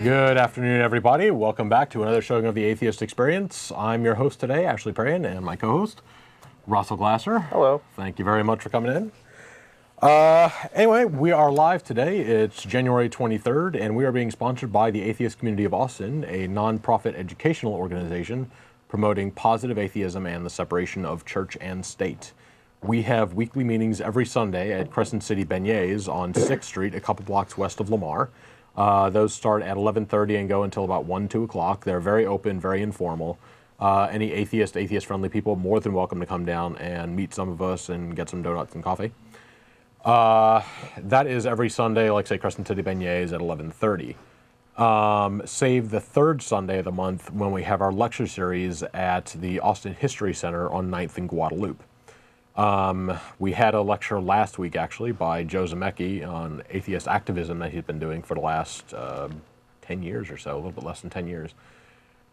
Good afternoon, everybody. Welcome back to another showing of the Atheist Experience. I'm your host today, Ashley Perrien, and my co-host, Russel Glasser. Hello. Thank you very much for coming in. Anyway, we are live today. It's January 23rd, and we are being sponsored by the Atheist Community of Austin, a non-profit educational organization promoting positive atheism and the separation of church and state. We have weekly meetings every Sunday at Crescent City Beignets on 6th Street, a couple blocks west of Lamar. Those start at 11:30 and go until about 1, 2 o'clock. They're very open, very informal. Any atheist-friendly people, more than welcome to come down and meet some of us and get some donuts and coffee. That is every Sunday, like say Crescent City Beignets at 11:30. Save the third Sunday of the month when we have our lecture series at the Austin History Center on 9th and Guadalupe. We had a lecture last week, actually, by Joe Zemecki on atheist activism that he's been doing for the last 10 years or so, a little bit less than 10 years.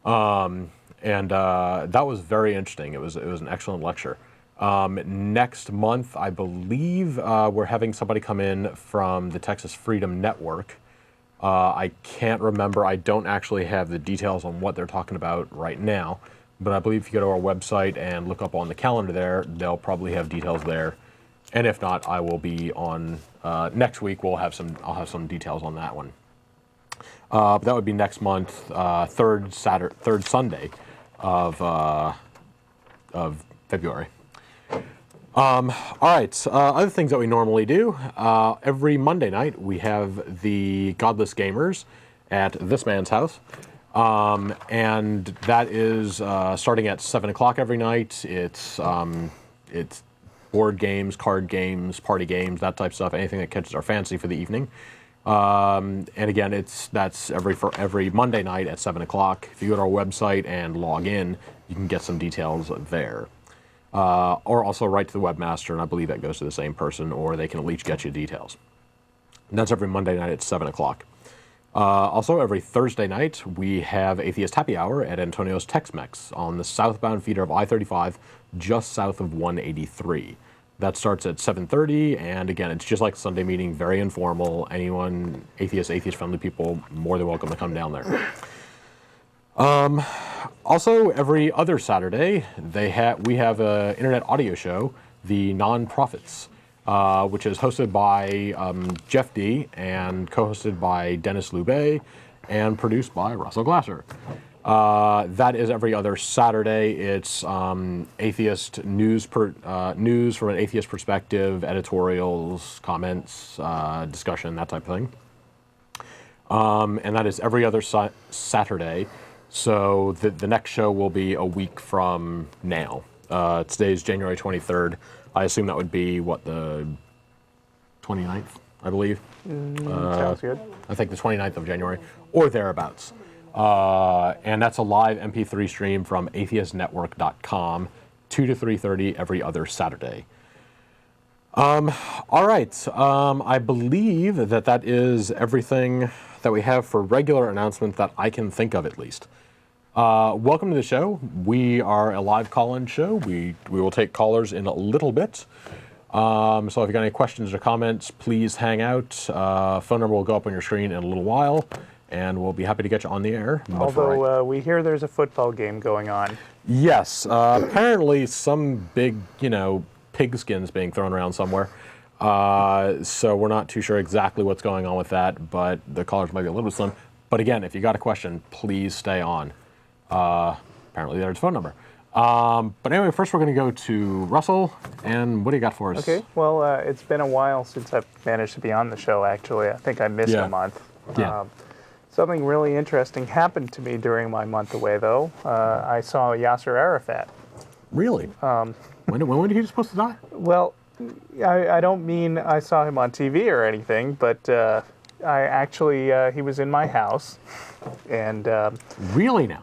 That was very interesting. It was an excellent lecture. Next month, I believe, we're having somebody come in from the Texas Freedom Network. I can't remember. I don't actually have the details on what they're talking about right now. But I believe if you go to our website and look up on the calendar there, they'll probably have details there. And if not, I will be on next week. I'll have some details on that one. But that would be next month, third Sunday of February. All right. Other things that we normally do. Every Monday night we have the Godless Gamers at this man's house. And that is starting at 7 o'clock every night. It's board games, card games, party games, that type of stuff, anything that catches our fancy for the evening. And again, that's every Monday night at 7 o'clock. If you go to our website and log in, you can get some details there. Or also write to the webmaster, and I believe that goes to the same person, or they can at least get you details. And that's every Monday night at 7 o'clock. Also, every Thursday night, we have Atheist Happy Hour at Antonio's Tex-Mex on the southbound feeder of I-35, just south of 183. That starts at 7:30, and again, it's just like Sunday meeting, very informal. Anyone, atheist-friendly people, more than welcome to come down there. Also, every other Saturday, we have an internet audio show, The Non-Prophets, which is hosted by Jeff D. and co-hosted by Dennis Loubet and produced by Russel Glasser. That is every other Saturday. It's atheist news from an atheist perspective, editorials, comments, discussion, that type of thing. And that is every other Saturday. So the next show will be a week from now. Today is January 23rd. I assume that would be, the 29th, I believe? Sounds good. I think the 29th of January, or thereabouts. And that's a live MP3 stream from atheistnetwork.com, 2 to 3:30 every other Saturday. All right. I believe that is everything that we have for regular announcement that I can think of, at least. Welcome to the show. We are a live call-in show. We will take callers in a little bit. So if you got any questions or comments, please hang out. Phone number will go up on your screen in a little while, and we'll be happy to get you on the air. Although we hear there's a football game going on. Yes. Apparently some big, pigskins being thrown around somewhere. So we're not too sure exactly what's going on with that, but the callers might be a little bit slim. But again, if you got a question, please stay on. Apparently there's a phone number. But anyway, first we're going to go to Russell, and what do you got for us? Okay, well, it's been a while since I've managed to be on the show, actually. I think I missed a month. Yeah. Something really interesting happened to me during my month away, though. I saw Yasser Arafat. Really? When was he supposed to die? Well, I don't mean I saw him on TV or anything, but I actually, he was in my house, and... Really now?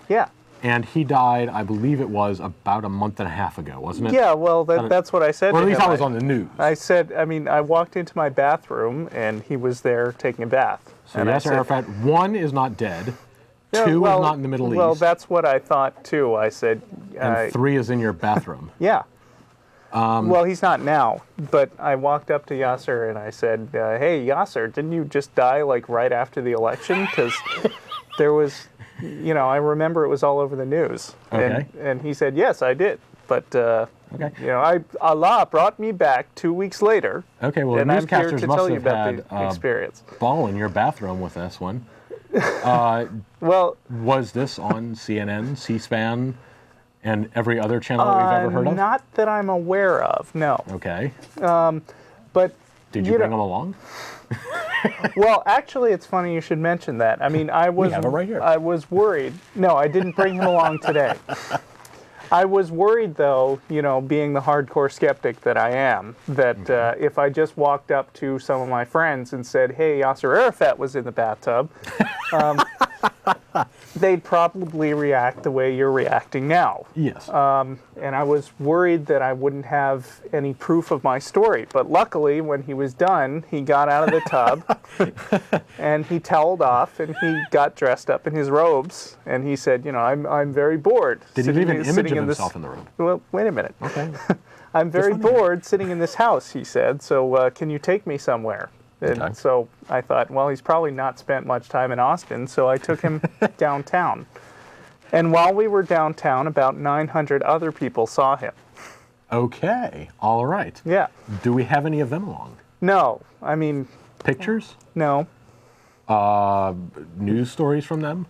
Yeah. And he died, I believe it was about a month and a half ago, wasn't it? Yeah, well, that's what I said to him. Or at least I was on the news. I walked into my bathroom, and he was there taking a bath. So Yasser Arafat, 1, is not dead, 2 is not in the Middle East. Well, that's what I thought, too. I said... and 3 is in your bathroom. Yeah. Well, he's not now, but I walked up to Yasser and I said, hey, Yasser, didn't you just die like right after the election? Because there was, I remember it was all over the news. Okay. And he said, yes, I did. But, Okay. Allah brought me back 2 weeks later. Okay, well, and the I'm here newscasters to must tell you have about had the experience. ball in your bathroom with this one. Well, Was this on CNN, C-SPAN, and every other channel that we've ever heard of? not that I'm aware of, no. Okay. But Did you bring them along? well, actually, it's funny you should mention that. I mean, I was have it right here. I was worried. No, I didn't bring him along today. I was worried, though, being the hardcore skeptic that I am, that if I just walked up to some of my friends and said, hey, Yasser Arafat was in the bathtub, they'd probably react the way you're reacting now. Yes. And I was worried that I wouldn't have any proof of my story. But luckily, when he was done, he got out of the tub and he toweled off and he got dressed up in his robes. And he said, I'm very bored. Did he leave an image of himself in the room? Well, wait a minute. Okay. I'm very bored sitting in this house, he said. So can you take me somewhere? And Okay. so I thought, well, he's probably not spent much time in Austin. So I took him downtown. And while we were downtown, about 900 other people saw him. Okay. All right. Yeah. Do we have any of them along? No. I mean, Pictures? no. News stories from them?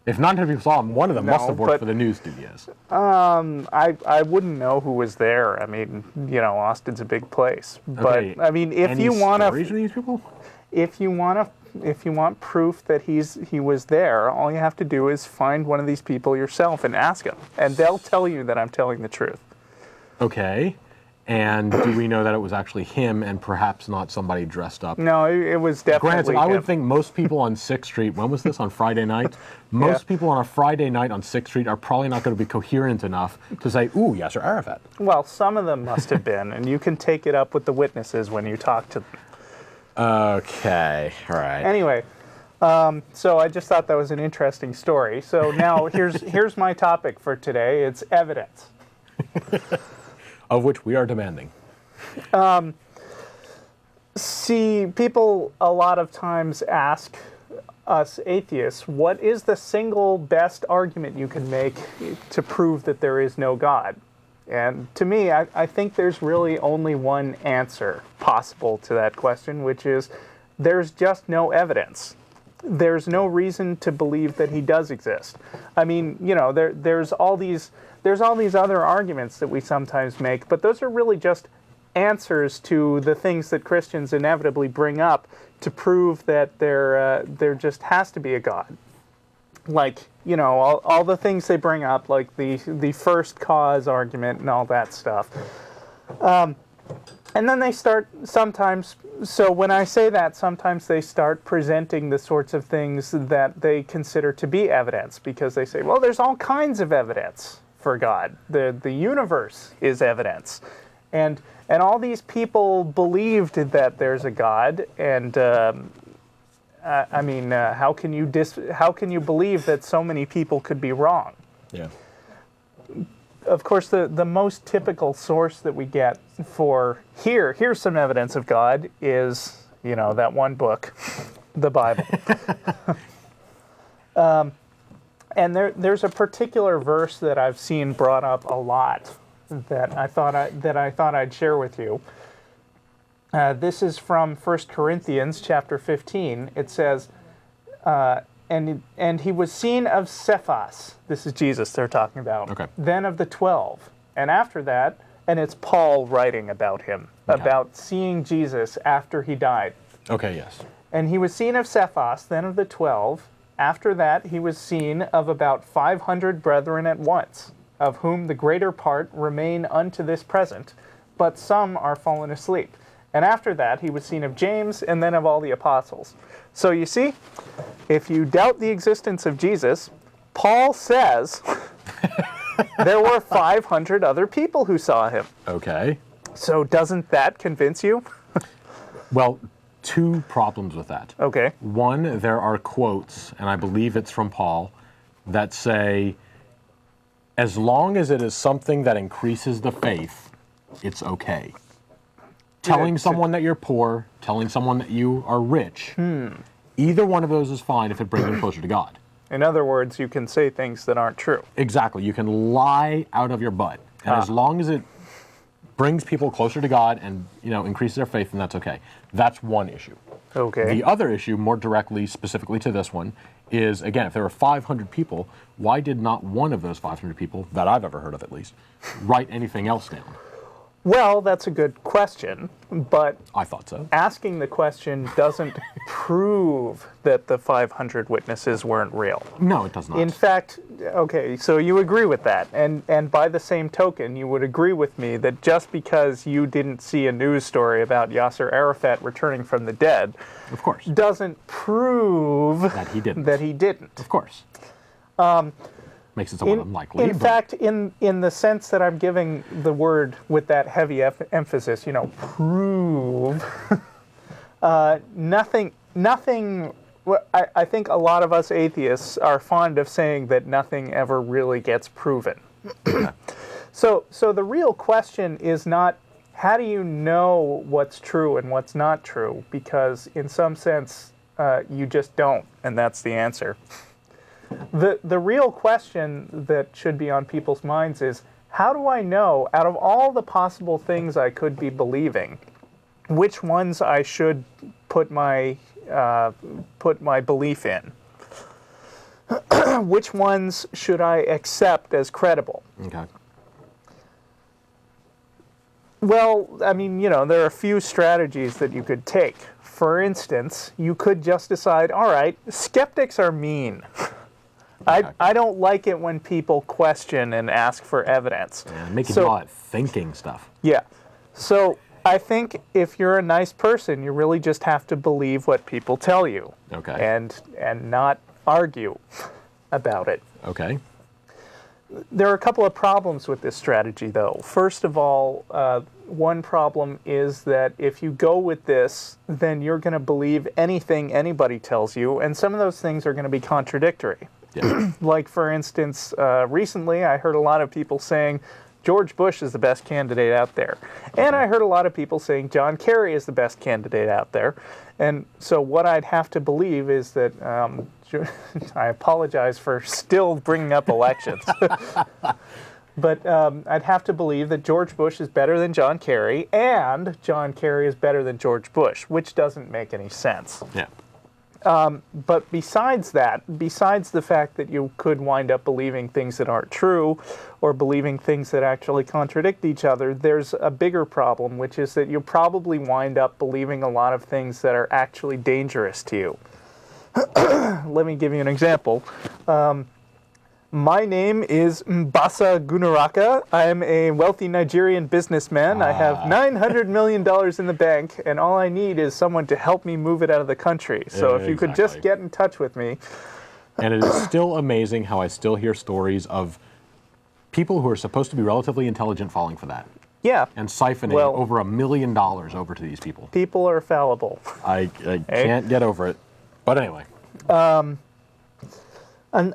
If 900 people saw him, one of them must have worked but- for the news studios. I wouldn't know who was there. I mean, Austin's a big place. But Okay. I mean, if Any you want stories from these people? if you want proof that he was there, all you have to do is find one of these people yourself and ask them, and they'll tell you that I'm telling the truth. Okay. And do we know that it was actually him and perhaps not somebody dressed up? No, it was definitely Granted, I him. would think most people on 6th Street, when was this, on Friday night? Most people on a Friday night on 6th Street are probably not going to be coherent enough to say, ooh, Yasser Arafat. Well, some of them must have been, and you can take it up with the witnesses when you talk to them. Okay, all right. Anyway, so I just thought that was an interesting story. So now here's my topic for today. It's evidence. Of which we are demanding. See, people a lot of times ask us atheists, what is the single best argument you can make to prove that there is no God? And to me, I think there's really only one answer possible to that question, which is there's just no evidence. There's no reason to believe that he does exist. I mean, there's all these other arguments that we sometimes make, but those are really just answers to the things that Christians inevitably bring up to prove that there just has to be a God. Like, all the things they bring up, like the first cause argument and all that stuff. And then they start sometimes, so when I say that, sometimes they start presenting the sorts of things that they consider to be evidence, because they say, well, there's all kinds of evidence for God. The universe is evidence. And all these people believed that there's a God, and I mean, how can you believe that so many people could be wrong? Yeah. Of course, the most typical source that we get for here's some evidence of God is, that one book, the Bible. And there's a particular verse that I've seen brought up a lot that I thought I'd share with you. This is from 1 Corinthians chapter 15. It says, and he was seen of Cephas. This is Jesus they're talking about. Okay. Then of the 12. And after that, and it's Paul writing about him, about seeing Jesus after he died. Okay, yes. And he was seen of Cephas, then of the 12. After that, he was seen of about 500 brethren at once, of whom the greater part remain unto this present, but some are fallen asleep. And after that, he was seen of James, and then of all the apostles. So you see, if you doubt the existence of Jesus, Paul says there were 500 other people who saw him. Okay. So doesn't that convince you? Well, two problems with that. Okay. One, there are quotes, and I believe it's from Paul, that say, as long as it is something that increases the faith, it's okay. Telling someone that you're poor, telling someone that you are rich, either one of those is fine if it brings them closer to God. In other words, you can say things that aren't true. Exactly. You can lie out of your butt. And as long as it brings people closer to God and, increases their faith, then that's okay. That's one issue. Okay. The other issue, more directly, specifically to this one, is, again, if there were 500 people, why did not one of those 500 people, that I've ever heard of at least, write anything else down? Well, that's a good question, but I thought so. Asking the question doesn't prove that the 500 witnesses weren't real. No, it does not. In fact, okay, so you agree with that, and by the same token, you would agree with me that just because you didn't see a news story about Yasser Arafat returning from the dead, of course, doesn't prove that he didn't. That he didn't. Of course. Makes it somewhat unlikely. In fact, in the sense that I'm giving the word with that heavy emphasis, prove, nothing. I think a lot of us atheists are fond of saying that nothing ever really gets proven. So the real question is not how do you know what's true and what's not true, because in some sense you just don't, and that's the answer. The real question that should be on people's minds is, how do I know, out of all the possible things I could be believing, which ones I should put my belief in? Which ones should I accept as credible? Okay. Well, I mean, there are a few strategies that you could take. For instance, you could just decide, all right, skeptics are mean. I don't like it when people question and ask for evidence. Yeah, making a lot of thinking stuff. Yeah. So I think if you're a nice person, you really just have to believe what people tell you. Okay. And not argue about it. Okay. There are a couple of problems with this strategy, though. First of all, one problem is that if you go with this, then you're going to believe anything anybody tells you, and some of those things are going to be contradictory. Yeah. Like, for instance, recently I heard a lot of people saying George Bush is the best candidate out there. And I heard a lot of people saying John Kerry is the best candidate out there. And so what I'd have to believe is that, I apologize for still bringing up elections, but I'd have to believe that George Bush is better than John Kerry and John Kerry is better than George Bush, which doesn't make any sense. Yeah. But besides that, besides the fact that you could wind up believing things that aren't true or believing things that actually contradict each other, there's a bigger problem, which is that you'll probably wind up believing a lot of things that are actually dangerous to you. Let me give you an example. My name is Mbasa Gunaraka. I am a wealthy Nigerian businessman. I have $900 million in the bank, and all I need is someone to help me move it out of the country. So if you could just get in touch with me. And it is still amazing how I still hear stories of people who are supposed to be relatively intelligent falling for that. Yeah. And siphoning over $1 million over to these people. People are fallible. I can't get over it. But anyway.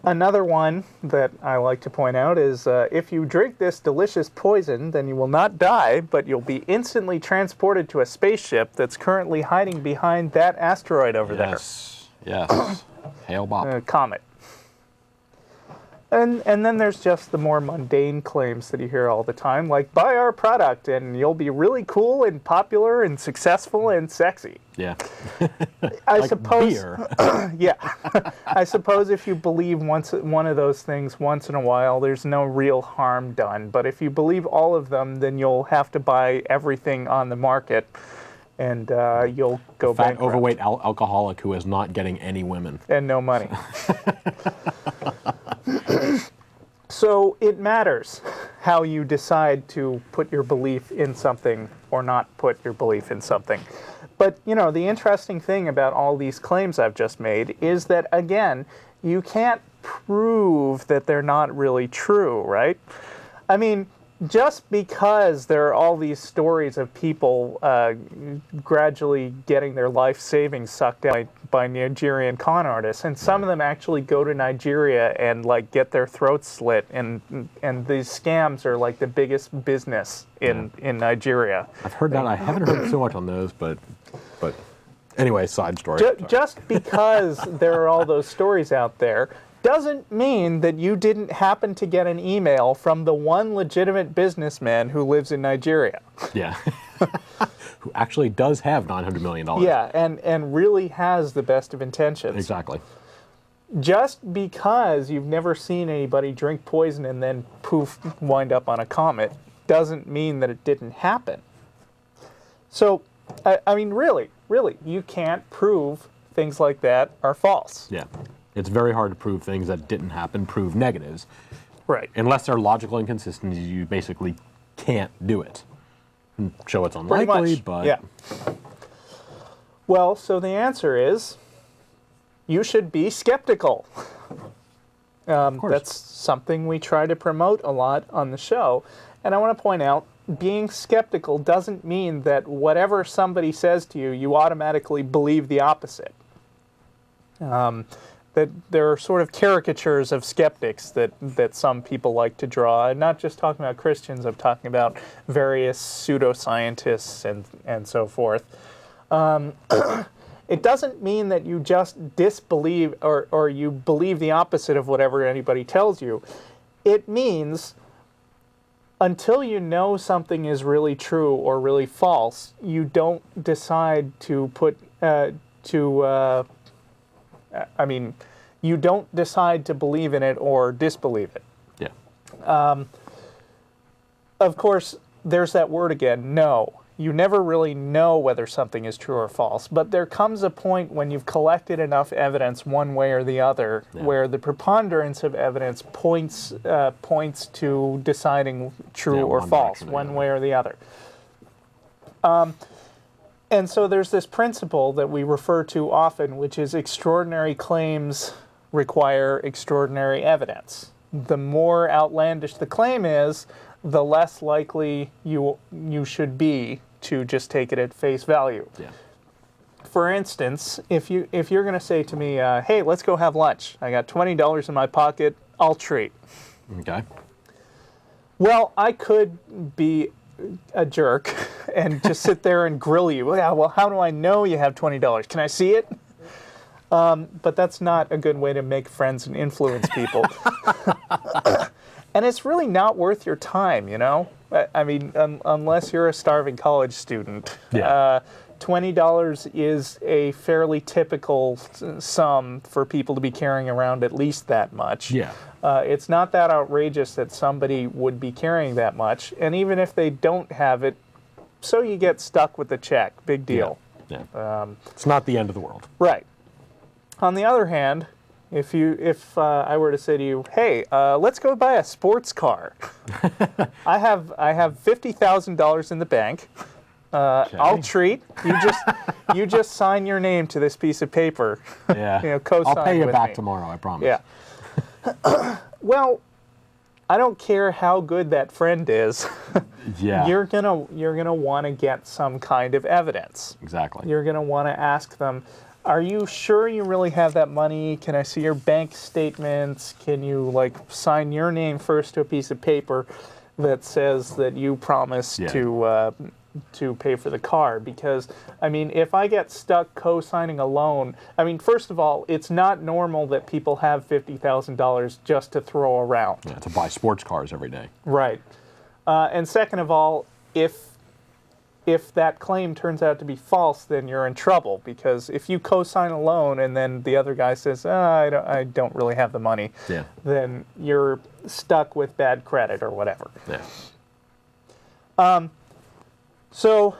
Another one that I like to point out is if you drink this delicious poison, then you will not die, but you'll be instantly transported to a spaceship that's currently hiding behind that asteroid over there. Yes. Hail Bob. Comet. And then there's just the more mundane claims that you hear all the time, like, buy our product and you'll be really cool and popular and successful and sexy. Yeah. I suppose. Beer. Yeah. I suppose if you believe one of those things once in a while, there's no real harm done. But if you believe all of them, then you'll have to buy everything on the market, and you'll go bankrupt. Fat, overweight alcoholic who is not getting any women. And no money. So it matters how you decide to put your belief in something or not put your belief in something. But, the interesting thing about all these claims I've just made is that, again, you can't prove that they're not really true, right? I mean, just because there are all these stories of people gradually getting their life savings sucked out by Nigerian con artists, and some of them actually go to Nigeria and like get their throats slit, and these scams are like the biggest business in Nigeria. I've heard that. I haven't heard so much on those, but anyway, side story. Just because there are all those stories out there doesn't mean that you didn't happen to get an email from the one legitimate businessman who lives in Nigeria. Yeah. Who actually does have $900 million. Yeah, and really has the best of intentions. Exactly. Just because you've never seen anybody drink poison and then poof, wind up on a comet, doesn't mean that it didn't happen. So, I mean, really, you can't prove things like that are false. Yeah. It's very hard to prove things that didn't happen, prove negatives. Right. Unless they're logical inconsistencies, you basically can't do it. And show it's unlikely, but... Yeah. Well, so the answer is, you should be skeptical. That's something we try to promote a lot on the show. And I want to point out, being skeptical doesn't mean that whatever somebody says to you, you automatically believe the opposite. That there are sort of caricatures of skeptics that some people like to draw. I'm not just talking about Christians, I'm talking about various pseudoscientists and so forth. It doesn't mean that you just disbelieve or you believe the opposite of whatever anybody tells you. It means until you know something is really true or really false, you don't decide to you don't decide to believe in it or disbelieve it. Yeah. Of course, there's that word again, know. You never really know whether something is true or false, but there comes a point when you've collected enough evidence one way or the other, where the preponderance of evidence points to deciding true or false, one way or the other. And so there's this principle that we refer to often, which is extraordinary claims require extraordinary evidence. The more outlandish the claim is, the less likely you should be to just take it at face value. Yeah. For instance, if you're going to say to me, hey, let's go have lunch. I got $20 in my pocket. I'll treat. Okay. Well, I could be a jerk and just sit there and grill you. Yeah, well, how do I know you have $20? Can I see it? But that's not a good way to make friends and influence people. And it's really not worth your time, you know? I mean, unless you're a starving college student. Yeah. $20 is a fairly typical sum for people to be carrying around at least that much. Yeah. It's not that outrageous that somebody would be carrying that much. And even if they don't have it, so you get stuck with the check. Big deal. Yeah. It's not the end of the world. Right. On the other hand, if I were to say to you, hey, let's go buy a sports car. I have $50,000 in the bank. Okay. I'll treat. You just sign your name to this piece of paper. Yeah. Co-sign I'll pay you back me. tomorrow, I promise. Yeah. Well, I don't care how good that friend is. Yeah. You're gonna want to get some kind of evidence. Exactly. You're gonna want to ask them, are you sure you really have that money? Can I see your bank statements? Can you sign your name first to a piece of paper that says that you promised to pay for the car? Because, I mean, if I get stuck co-signing a loan, I mean, first of all, it's not normal that people have $50,000 just to throw around. Yeah, to buy sports cars every day. Right. And second of all, if that claim turns out to be false, then you're in trouble, because if you co-sign a loan and then the other guy says, I don't really have the money, then you're stuck with bad credit or whatever. Yeah. So,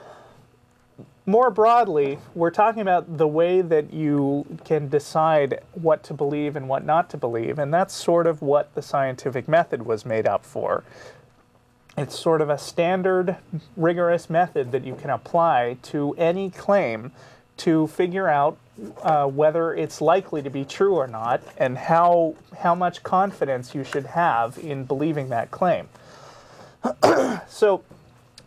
more broadly, we're talking about the way that you can decide what to believe and what not to believe, and that's sort of what the scientific method was made up for. It's sort of a standard, rigorous method that you can apply to any claim to figure out whether it's likely to be true or not, and how much confidence you should have in believing that claim. So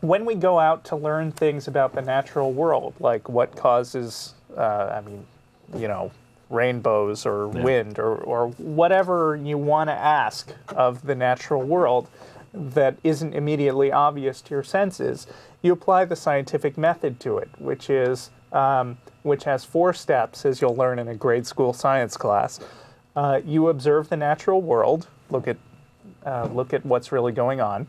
when we go out to learn things about the natural world, like what causes, rainbows or wind or whatever you want to ask of the natural world that isn't immediately obvious to your senses, you apply the scientific method to it, which has 4 steps, as you'll learn in a grade school science class. You observe the natural world, look at what's really going on.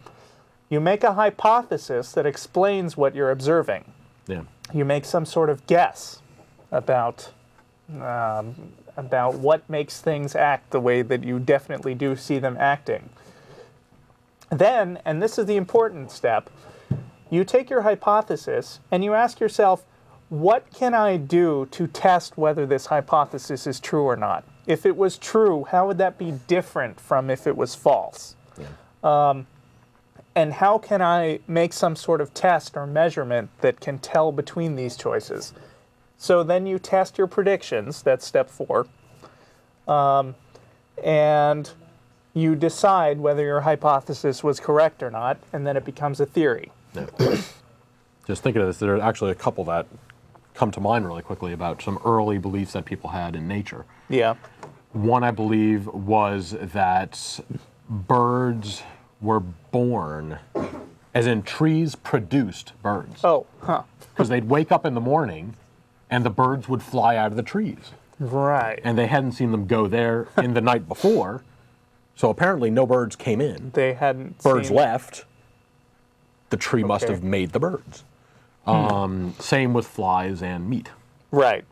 You make a hypothesis that explains what you're observing. Yeah. You make some sort of guess about what makes things act the way that you definitely do see them acting. Then, and this is the important step, you take your hypothesis and you ask yourself, what can I do to test whether this hypothesis is true or not? If it was true, how would that be different from if it was false? Yeah. And how can I make some sort of test or measurement that can tell between these choices? So then you test your predictions, that's step 4, and you decide whether your hypothesis was correct or not, and then it becomes a theory. Yeah. Just thinking of this, there are actually a couple that come to mind really quickly about some early beliefs that people had in nature. Yeah. One, I believe, was that birds were born, as in trees produced birds. Oh, huh. Because they'd wake up in the morning and the birds would fly out of the trees. Right. And they hadn't seen them go there in the night before, so apparently no birds came in. They hadn't Birds seen... left. The tree must have made the birds. Same with flies and meat. Right.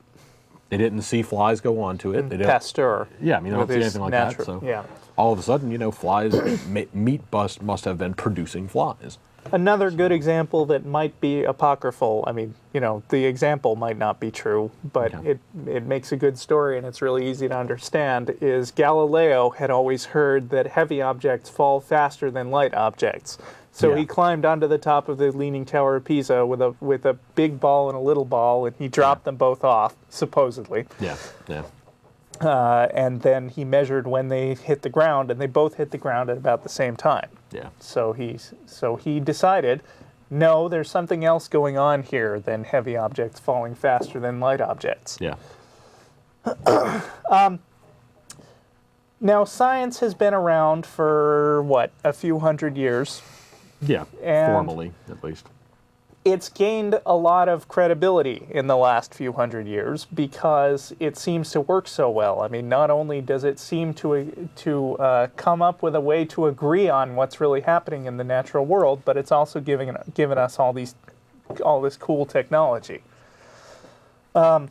They didn't see flies go onto it. They didn't, Pasteur. Yeah, I mean, they don't see anything like that. So yeah. all of a sudden, flies, meat must have been producing flies. Another good example that might be apocryphal, I mean, the example might not be true, but it makes a good story and it's really easy to understand, is Galileo had always heard that heavy objects fall faster than light objects. So he climbed onto the top of the Leaning Tower of Pisa with a big ball and a little ball, and he dropped them both off, supposedly. Yeah, yeah. And then he measured when they hit the ground, and they both hit the ground at about the same time. Yeah. So he decided, no, there's something else going on here than heavy objects falling faster than light objects. Yeah. Now, science has been around for, a few hundred years. Yeah, formally, at least. It's gained a lot of credibility in the last few hundred years because it seems to work so well. I mean, not only does it seem to come up with a way to agree on what's really happening in the natural world, but it's also given us all this cool technology. So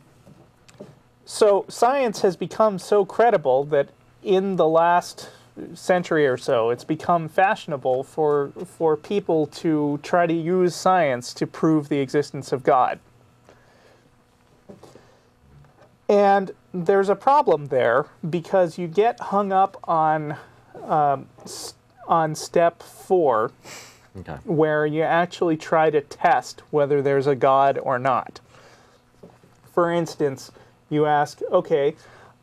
science has become so credible that in the last century or so, it's become fashionable for people to try to use science to prove the existence of God. And there's a problem there because you get hung up on step 4, where you actually try to test whether there's a God or not. For instance, you ask,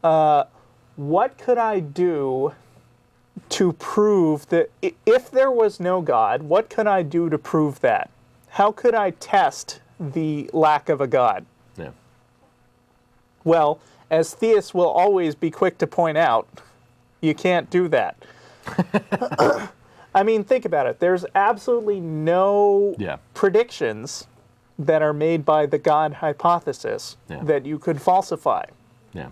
what could I do to prove that if there was no God, what could I do to prove that? How could I test the lack of a God? Yeah. Well, as theists will always be quick to point out, you can't do that. I mean, think about it. There's absolutely no predictions that are made by the God hypothesis that you could falsify. Yeah.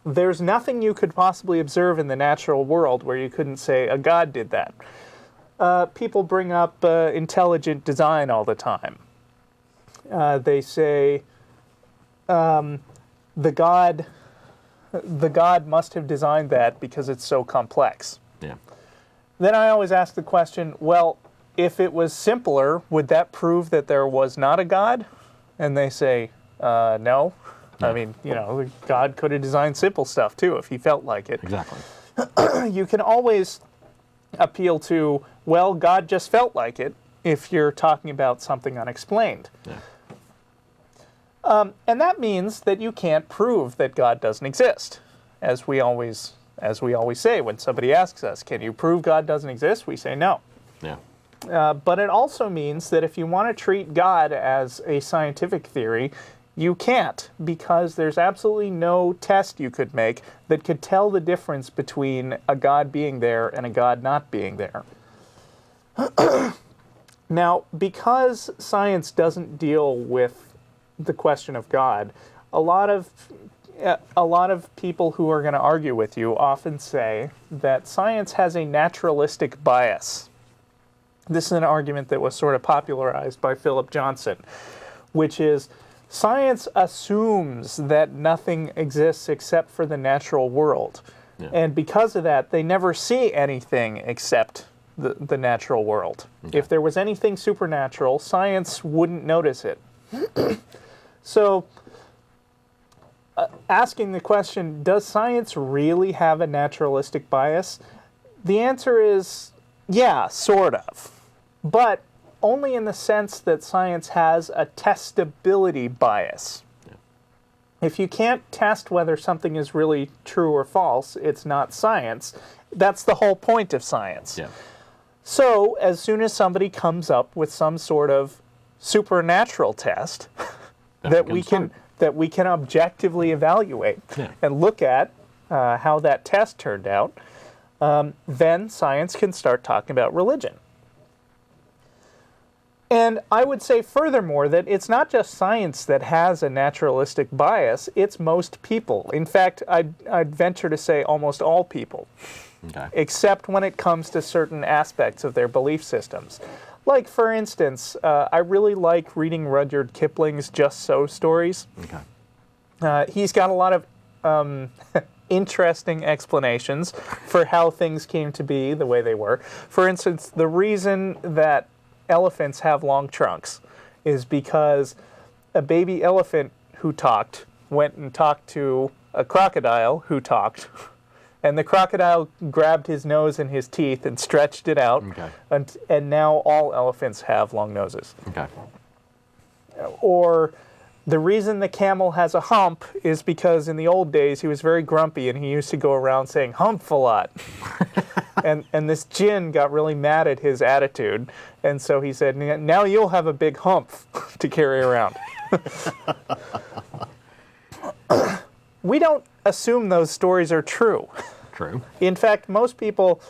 There's nothing you could possibly observe in the natural world where you couldn't say a God did that. People bring up intelligent design all the time. They say the God must have designed that because it's so complex. Yeah. Then I always ask the question, well, if it was simpler, would that prove that there was not a God? And they say, no. I mean, God could have designed simple stuff too if he felt like it. Exactly. You can always appeal to, well, God just felt like it if you're talking about something unexplained. Yeah. And that means that you can't prove that God doesn't exist. As we always say when somebody asks us, can you prove God doesn't exist? We say no. Yeah. But it also means that if you want to treat God as a scientific theory, you can't, because there's absolutely no test you could make that could tell the difference between a God being there and a God not being there. Now, because science doesn't deal with the question of God, a lot of people who are going to argue with you often say that science has a naturalistic bias. This is an argument that was sort of popularized by Philip Johnson, which is science assumes that nothing exists except for the natural world. Yeah. And because of that, they never see anything except the natural world. Okay. If there was anything supernatural, science wouldn't notice it. So, asking the question, does science really have a naturalistic bias? The answer is, yeah, sort of. But only in the sense that science has a testability bias. Yeah. If you can't test whether something is really true or false, it's not science. That's the whole point of science. Yeah. So, as soon as somebody comes up with some sort of supernatural test that we can objectively evaluate and look at how that test turned out, then science can start talking about religion. And I would say furthermore that it's not just science that has a naturalistic bias, it's most people. In fact, I'd venture to say almost all people, except when it comes to certain aspects of their belief systems. Like, for instance, I really like reading Rudyard Kipling's Just So stories. He's got a lot of interesting explanations for how things came to be the way they were. For instance, the reason that elephants have long trunks is because a baby elephant who talked went and talked to a crocodile who talked, and the crocodile grabbed his nose and his teeth and stretched it out, and now all elephants have long noses. Or the reason the camel has a hump is because in the old days he was very grumpy and he used to go around saying humph a lot. and this jinn got really mad at his attitude, and so he said, now you'll have a big hump to carry around. We don't assume those stories are true. True. In fact, most people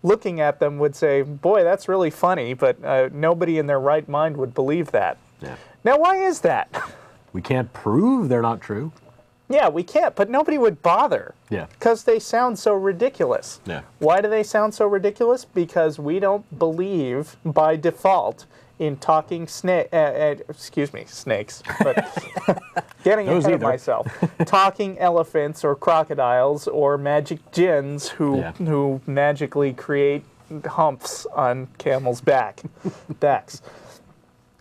looking at them would say, boy, that's really funny, but nobody in their right mind would believe that. Yeah. Now, why is that? We can't prove they're not true. Yeah, we can't, but nobody would bother. Yeah. Because they sound so ridiculous. Yeah. Why do they sound so ridiculous? Because we don't believe by default in talking snakes, but getting ahead of myself. Talking elephants or crocodiles or magic jinns who magically create humps on camels' backs.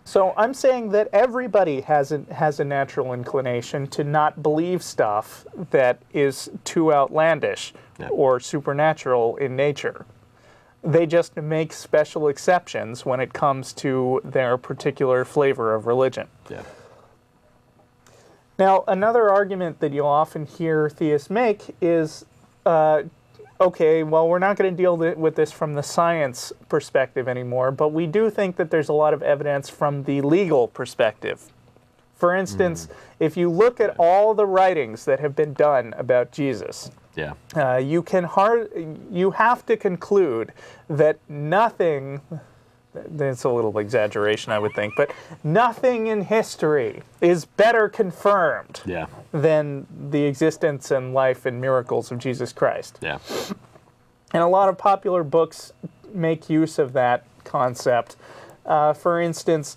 So I'm saying that everybody has a natural inclination to not believe stuff that is too outlandish or supernatural in nature. They just make special exceptions when it comes to their particular flavor of religion. Yeah. Now, another argument that you'll often hear theists make is, okay, well, we're not going to deal with this from the science perspective anymore, but we do think that there's a lot of evidence from the legal perspective. For instance, if you look at all the writings that have been done about Jesus, you have to conclude that nothing, that's a little exaggeration, I would think, but nothing in history is better confirmed than the existence and life and miracles of Jesus Christ. Yeah. And a lot of popular books make use of that concept. For instance,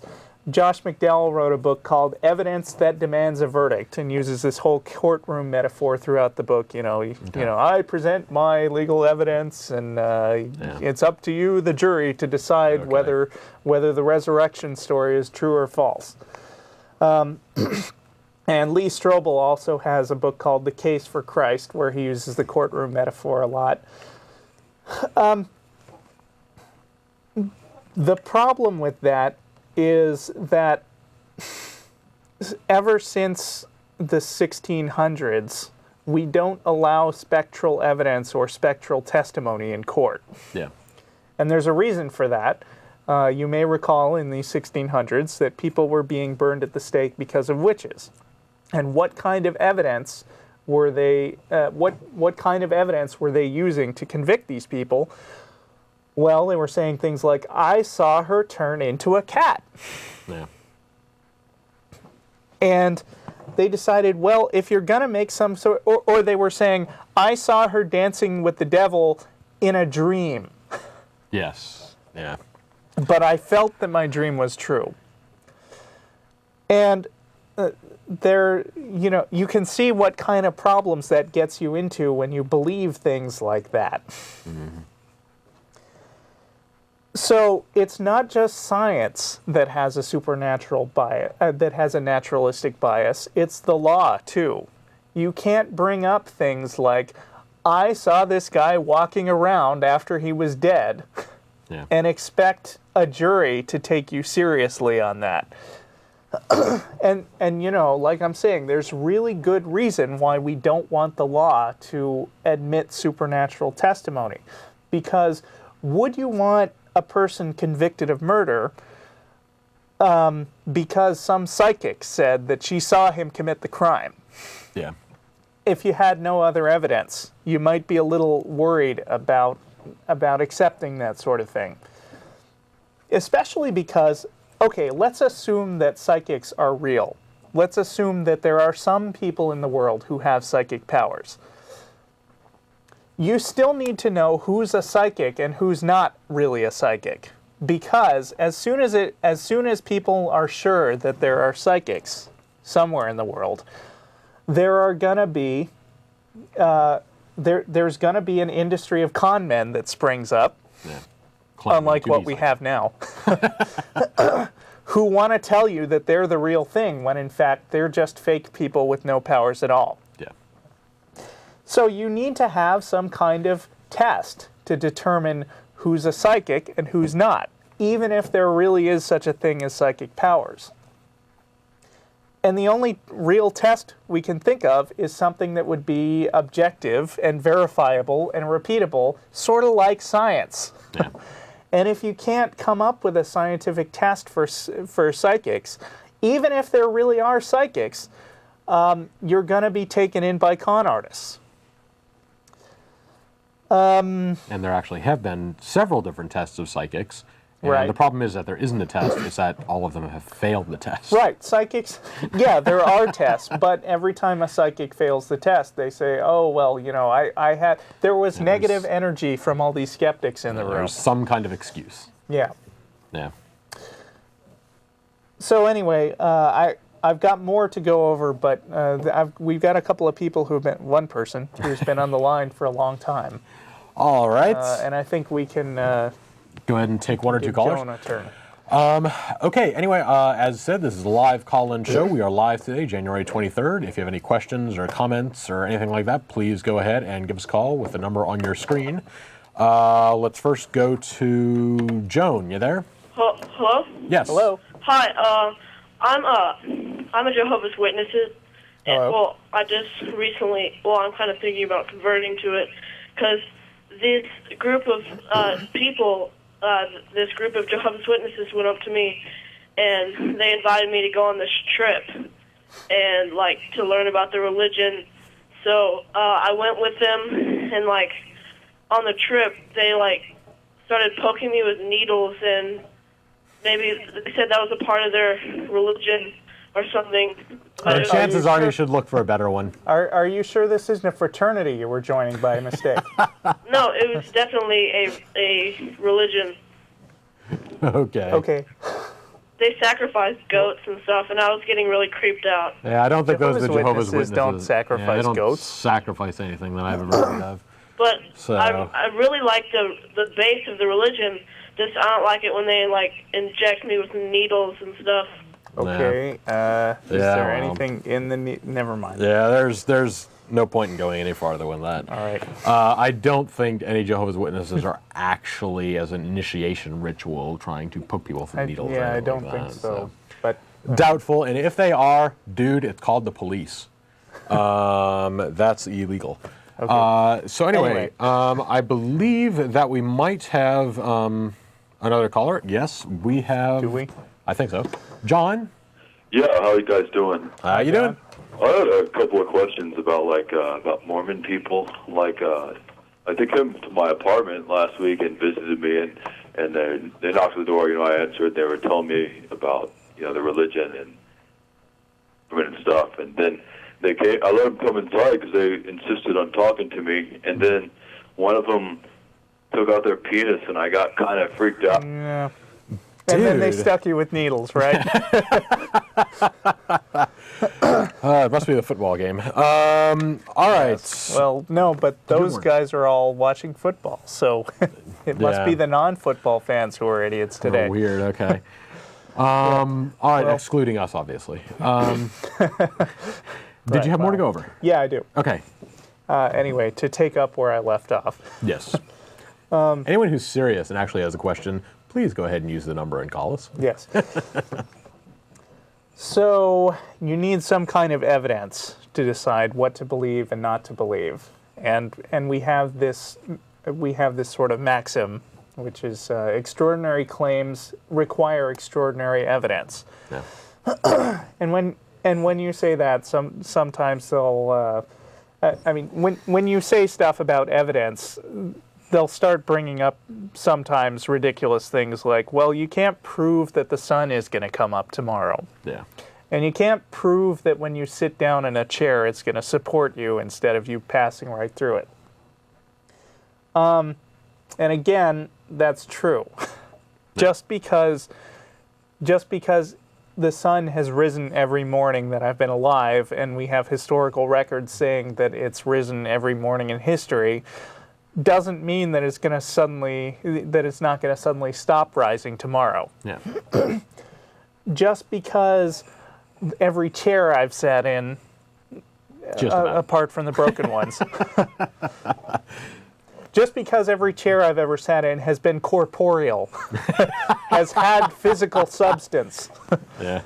Josh McDowell wrote a book called Evidence That Demands a Verdict and uses this whole courtroom metaphor throughout the book. You know, I present my legal evidence, and it's up to you, the jury, to decide whether the resurrection story is true or false. And Lee Strobel also has a book called The Case for Christ, where he uses the courtroom metaphor a lot. The problem with that is that ever since the 1600s, we don't allow spectral evidence or spectral testimony in court. Yeah. And there's a reason for that. You may recall in the 1600s that people were being burned at the stake because of witches. And what kind of evidence were they? What kind of evidence were they using to convict these people? Well, they were saying things like, "I saw her turn into a cat," Yeah. and they decided, well, if you're gonna make some sort, or they were saying, "I saw her dancing with the devil in a dream." Yes. Yeah. But I felt that my dream was true. And you can see what kind of problems that gets you into when you believe things like that. Mm-hmm. So it's not just science that has a supernatural bias, that has a naturalistic bias. It's the law too. You can't bring up things like, "I saw this guy walking around after he was dead," Yeah. and expect a jury to take you seriously on that. and like I'm saying, there's really good reason why we don't want the law to admit supernatural testimony. Because would you want a person convicted of murder because some psychic said that she saw him commit the crime? Yeah. If you had no other evidence, you might be a little worried about accepting that sort of thing. Especially because, okay, let's assume that psychics are real. Let's assume that there are some people in the world who have psychic powers. You still need to know who's a psychic and who's not really a psychic. Because as soon as people are sure that there are psychics somewhere in the world, there are gonna be there's gonna be an industry of con men that springs up. Yeah. Unlike what we have now, who want to tell you that they're the real thing when in fact they're just fake people with no powers at all. Yeah. So you need to have some kind of test to determine who's a psychic and who's not, even if there really is such a thing as psychic powers. And the only real test we can think of is something that would be objective and verifiable and repeatable, sort of like science. Yeah. And if you can't come up with a scientific test for psychics, even if there really are psychics, you're going to be taken in by con artists. And there actually have been several different tests of psychics. And Right. the problem is that there isn't a test, it's that all of them have failed the test. Right, psychics, yeah, there are tests, but every time a psychic fails the test, they say, "Oh, well, there was negative energy from all these skeptics in the room." There's some kind of excuse. Yeah. Yeah. So anyway, I've got more to go over, but we've got a couple of people one person who's been on the line for a long time. All right. And I think we can Go ahead and take one or two give callers. Joan a turn. Okay, anyway, as said, this is a live call-in show. We are live today, January 23rd. If you have any questions or comments or anything like that, please go ahead and give us a call with the number on your screen. Let's first go to Joan. You there? Hello? Yes. Hello. Hi, I'm a Jehovah's Witness. And, Hello. well, I just recently, I'm kind of thinking about converting to it, because this group of people, this group of Jehovah's Witnesses went up to me, and they invited me to go on this trip, and, to learn about the religion. So, I went with them, and, on the trip, they, started poking me with needles, and maybe they said that was a part of their religion or something. The chances are you should look for a better one. Are you sure this isn't a fraternity you were joining by mistake? No, it was definitely a religion. Okay. Okay. They sacrificed goats and stuff, and I was getting really creeped out. Yeah, I don't think those are the Jehovah's Witnesses Witnesses. don't sacrifice they don't goats. sacrifice anything that I've ever heard of. But So- I really like the base of the religion. Just I don't like it when they inject me with needles and stuff. Okay. Is Yeah, there well. anything in the... Never mind. Yeah, there's no point in going any farther than that. All right. I don't think any Jehovah's Witnesses are actually, as an initiation ritual, trying to poke people with needles. or Yeah, I anything don't like think that, so. But Doubtful, and if they are, dude, it's called the police. That's illegal. Okay. So anyway, I believe that we might have Another caller? Yes, we have. Do we? I think so. John? Yeah, how are you guys doing? How you doing? I had a couple of questions about about Mormon people. They came to my apartment last week and visited me, and they knocked on the door. I answered. They were telling me about the religion and stuff, and then they came. I let them come inside because they insisted on talking to me, and then one of them took out their penis, and I got kind of freaked out. Yeah. And then they stuck you with needles, right? It must be the football game. All right. Yes. Well, no, but those guys are all watching football, so it must be the non-football fans who are idiots today. Oh, weird. Okay. All right, well, excluding us, obviously. Did you have more to go over? Yeah, I do. Okay. Anyway, to take up where I left off. Yes. Anyone who's serious and actually has a question, please go ahead and use the number and call us. Yes. So you need some kind of evidence to decide what to believe and not to believe, and we have this sort of maxim, which is extraordinary claims require extraordinary evidence. Yeah. And when you say that, sometimes they'll. When you say stuff about evidence, they'll start bringing up sometimes ridiculous things like, well, you can't prove that the sun is going to come up tomorrow. Yeah. And you can't prove that when you sit down in a chair, it's going to support you instead of you passing right through it. And again, that's true. Just because the sun has risen every morning that I've been alive, and we have historical records saying that it's risen every morning in history, doesn't mean that it's not going to suddenly stop rising tomorrow. Yeah. Just because every chair I've sat in, apart from the broken ones, just because every chair I've ever sat in has been corporeal, has had physical substance. Yeah.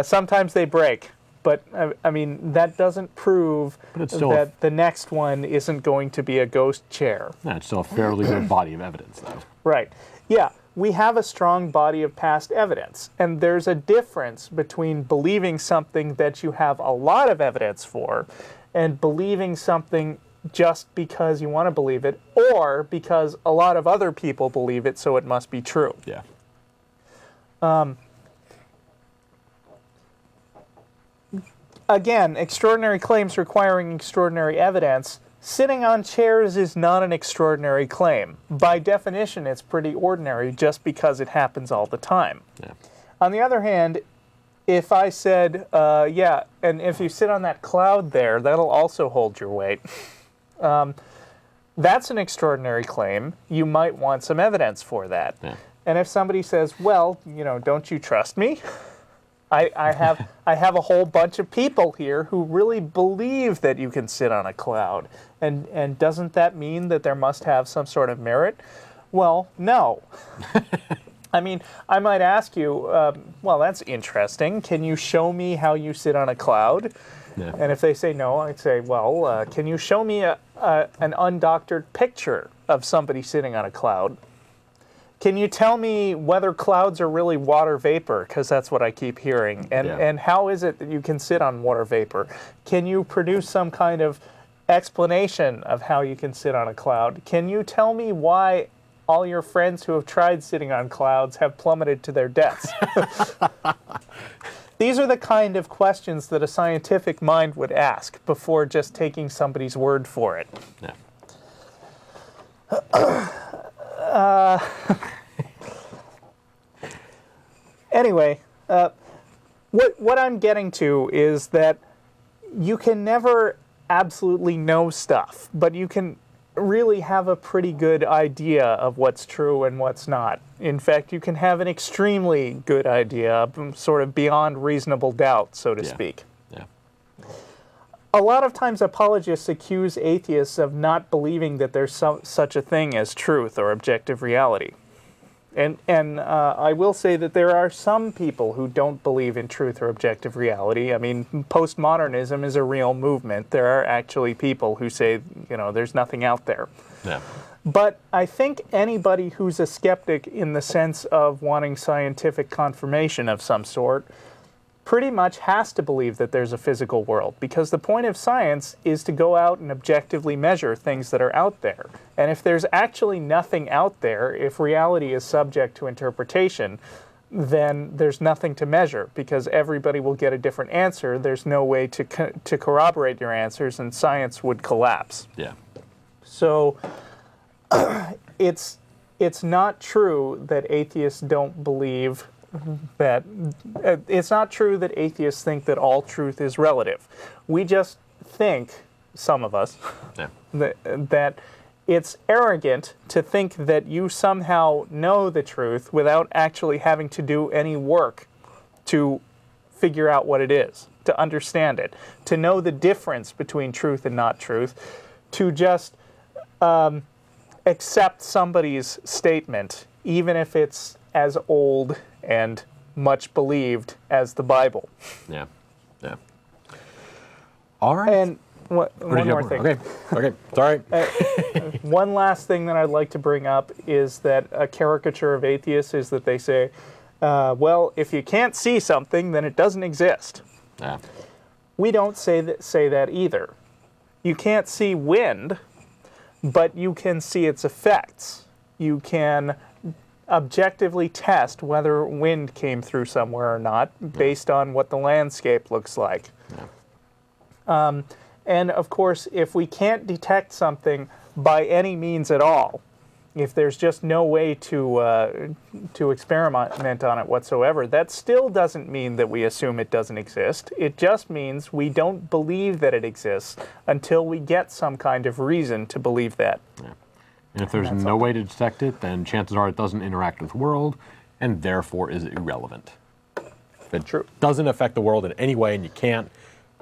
Sometimes they break. But, that doesn't prove that the next one isn't going to be a ghost chair. Yeah, it's still a fairly good body of evidence, though. Right. Yeah, we have a strong body of past evidence. And there's a difference between believing something that you have a lot of evidence for and believing something just because you want to believe it or because a lot of other people believe it, so it must be true. Yeah. Again, extraordinary claims requiring extraordinary evidence. Sitting on chairs is not an extraordinary claim. By definition, it's pretty ordinary just because it happens all the time. Yeah. On the other hand, if I said, and if you sit on that cloud there, that'll also hold your weight. That's an extraordinary claim. You might want some evidence for that. Yeah. And if somebody says, well, don't you trust me? I have a whole bunch of people here who really believe that you can sit on a cloud. And doesn't that mean that there must have some sort of merit? Well, no. I might ask you, well, that's interesting. Can you show me how you sit on a cloud? Yeah. And if they say no, I'd say, well, can you show me an undoctored picture of somebody sitting on a cloud? Can you tell me whether clouds are really water vapor? Because that's what I keep hearing. And how is it that you can sit on water vapor? Can you produce some kind of explanation of how you can sit on a cloud? Can you tell me why all your friends who have tried sitting on clouds have plummeted to their deaths? These are the kind of questions that a scientific mind would ask before just taking somebody's word for it. Yeah. Anyway, what I'm getting to is that you can never absolutely know stuff, but you can really have a pretty good idea of what's true and what's not. In fact, you can have an extremely good idea, sort of beyond reasonable doubt, so to speak. Yeah. A lot of times apologists accuse atheists of not believing that there's such a thing as truth or objective reality. And I will say that there are some people who don't believe in truth or objective reality. I mean, postmodernism is a real movement. There are actually people who say, there's nothing out there. Yeah. But I think anybody who's a skeptic in the sense of wanting scientific confirmation of some sort pretty much has to believe that there's a physical world, because the point of science is to go out and objectively measure things that are out there. And if there's actually nothing out there, if reality is subject to interpretation, then there's nothing to measure, because everybody will get a different answer. There's no way to corroborate your answers, and science would collapse. Yeah. So it's not true that atheists don't believe that it's not true that atheists think that all truth is relative. We just think, some of us, that it's arrogant to think that you somehow know the truth without actually having to do any work to figure out what it is, to understand it, to know the difference between truth and not truth, to just accept somebody's statement, even if it's as old and much believed as the Bible. Yeah. Yeah. All right. And one more thing. Okay. Sorry. One last thing that I'd like to bring up is that a caricature of atheists is that they say, well, if you can't see something, then it doesn't exist. Yeah. We don't say that either. You can't see wind, but you can see its effects. You can objectively test whether wind came through somewhere or not based on what the landscape looks like. And of course, if we can't detect something by any means at all, if there's just no way to experiment on it whatsoever, that still doesn't mean that we assume it doesn't exist. It just means we don't believe that it exists until we get some kind of reason to believe that. Yeah. And if there's no way to detect it, then chances are it doesn't interact with the world, and therefore is irrelevant. If it doesn't affect the world in any way, and you can't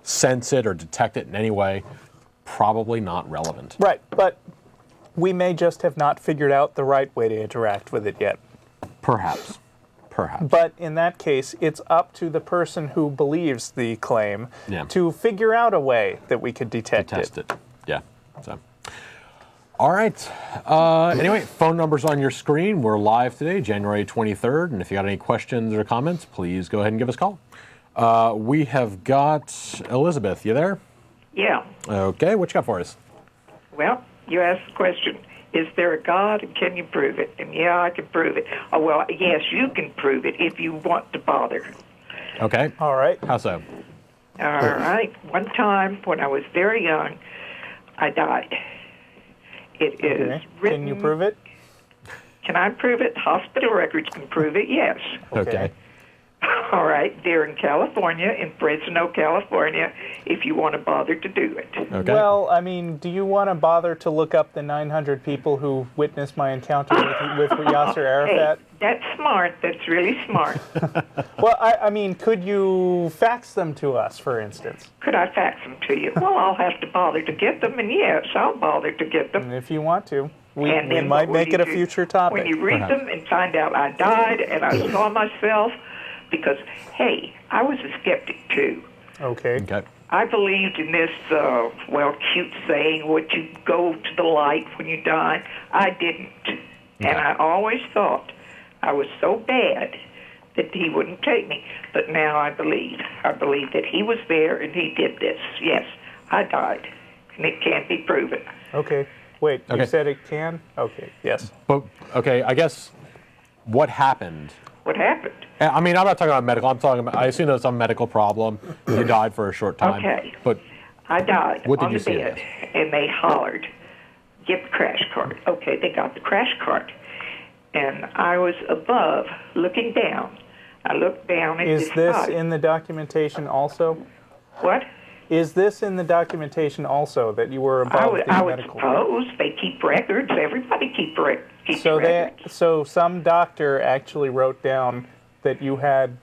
sense it or detect it in any way, probably not relevant. Right, but we may just have not figured out the right way to interact with it yet. Perhaps. But in that case, it's up to the person who believes the claim to figure out a way that we could detect it. Test it. Yeah. So. All right. Anyway, phone number's on your screen. We're live today, January 23rd. And if you got any questions or comments, please go ahead and give us a call. We have got Elizabeth. You there? Yeah. Okay. What you got for us? Well, you asked the question, is there a God and can you prove it? And yeah, I can prove it. Oh, well, yes, you can prove it if you want to bother. Okay. All right. How so? All right. One time when I was very young, I died. It is written. Can you prove it? Can I prove it? Hospital records can prove it, yes. Okay. All right, they're in California, in Fresno, California, if you want to bother to do it. Okay. Well, I mean, do you want to bother to look up the 900 people who witnessed my encounter with Yasser Arafat? Hey, that's smart. That's really smart. Well, I mean, could you fax them to us, for instance? Could I fax them to you? Well, I'll have to bother to get them, and yes, I'll bother to get them. And if you want to. We then might what will make it a you do? future topic. When you read them and find out I died and I saw myself, because, hey, I was a skeptic too. Okay. I believed in this, cute saying, would you go to the light when you die? I didn't. And I always thought I was so bad that he wouldn't take me. But now I believe. I believe that he was there and he did this. Yes, I died. And it can't be proven. Okay. Wait, you said it can? Okay, yes. But, okay, I guess what happened? What happened? I mean, I'm not talking about medical. I'm talking about, I assume there's some medical problem. You died for a short time. Okay. But I died what did on you the see bed, and they hollered, get the crash cart. Okay, they got the crash cart. And I was above, looking down. I looked down at Is this body. in the documentation also? What? Is this in the documentation also, that you were above the I would medical? suppose. They keep records. Everybody keeps records. So some doctor actually wrote down that you had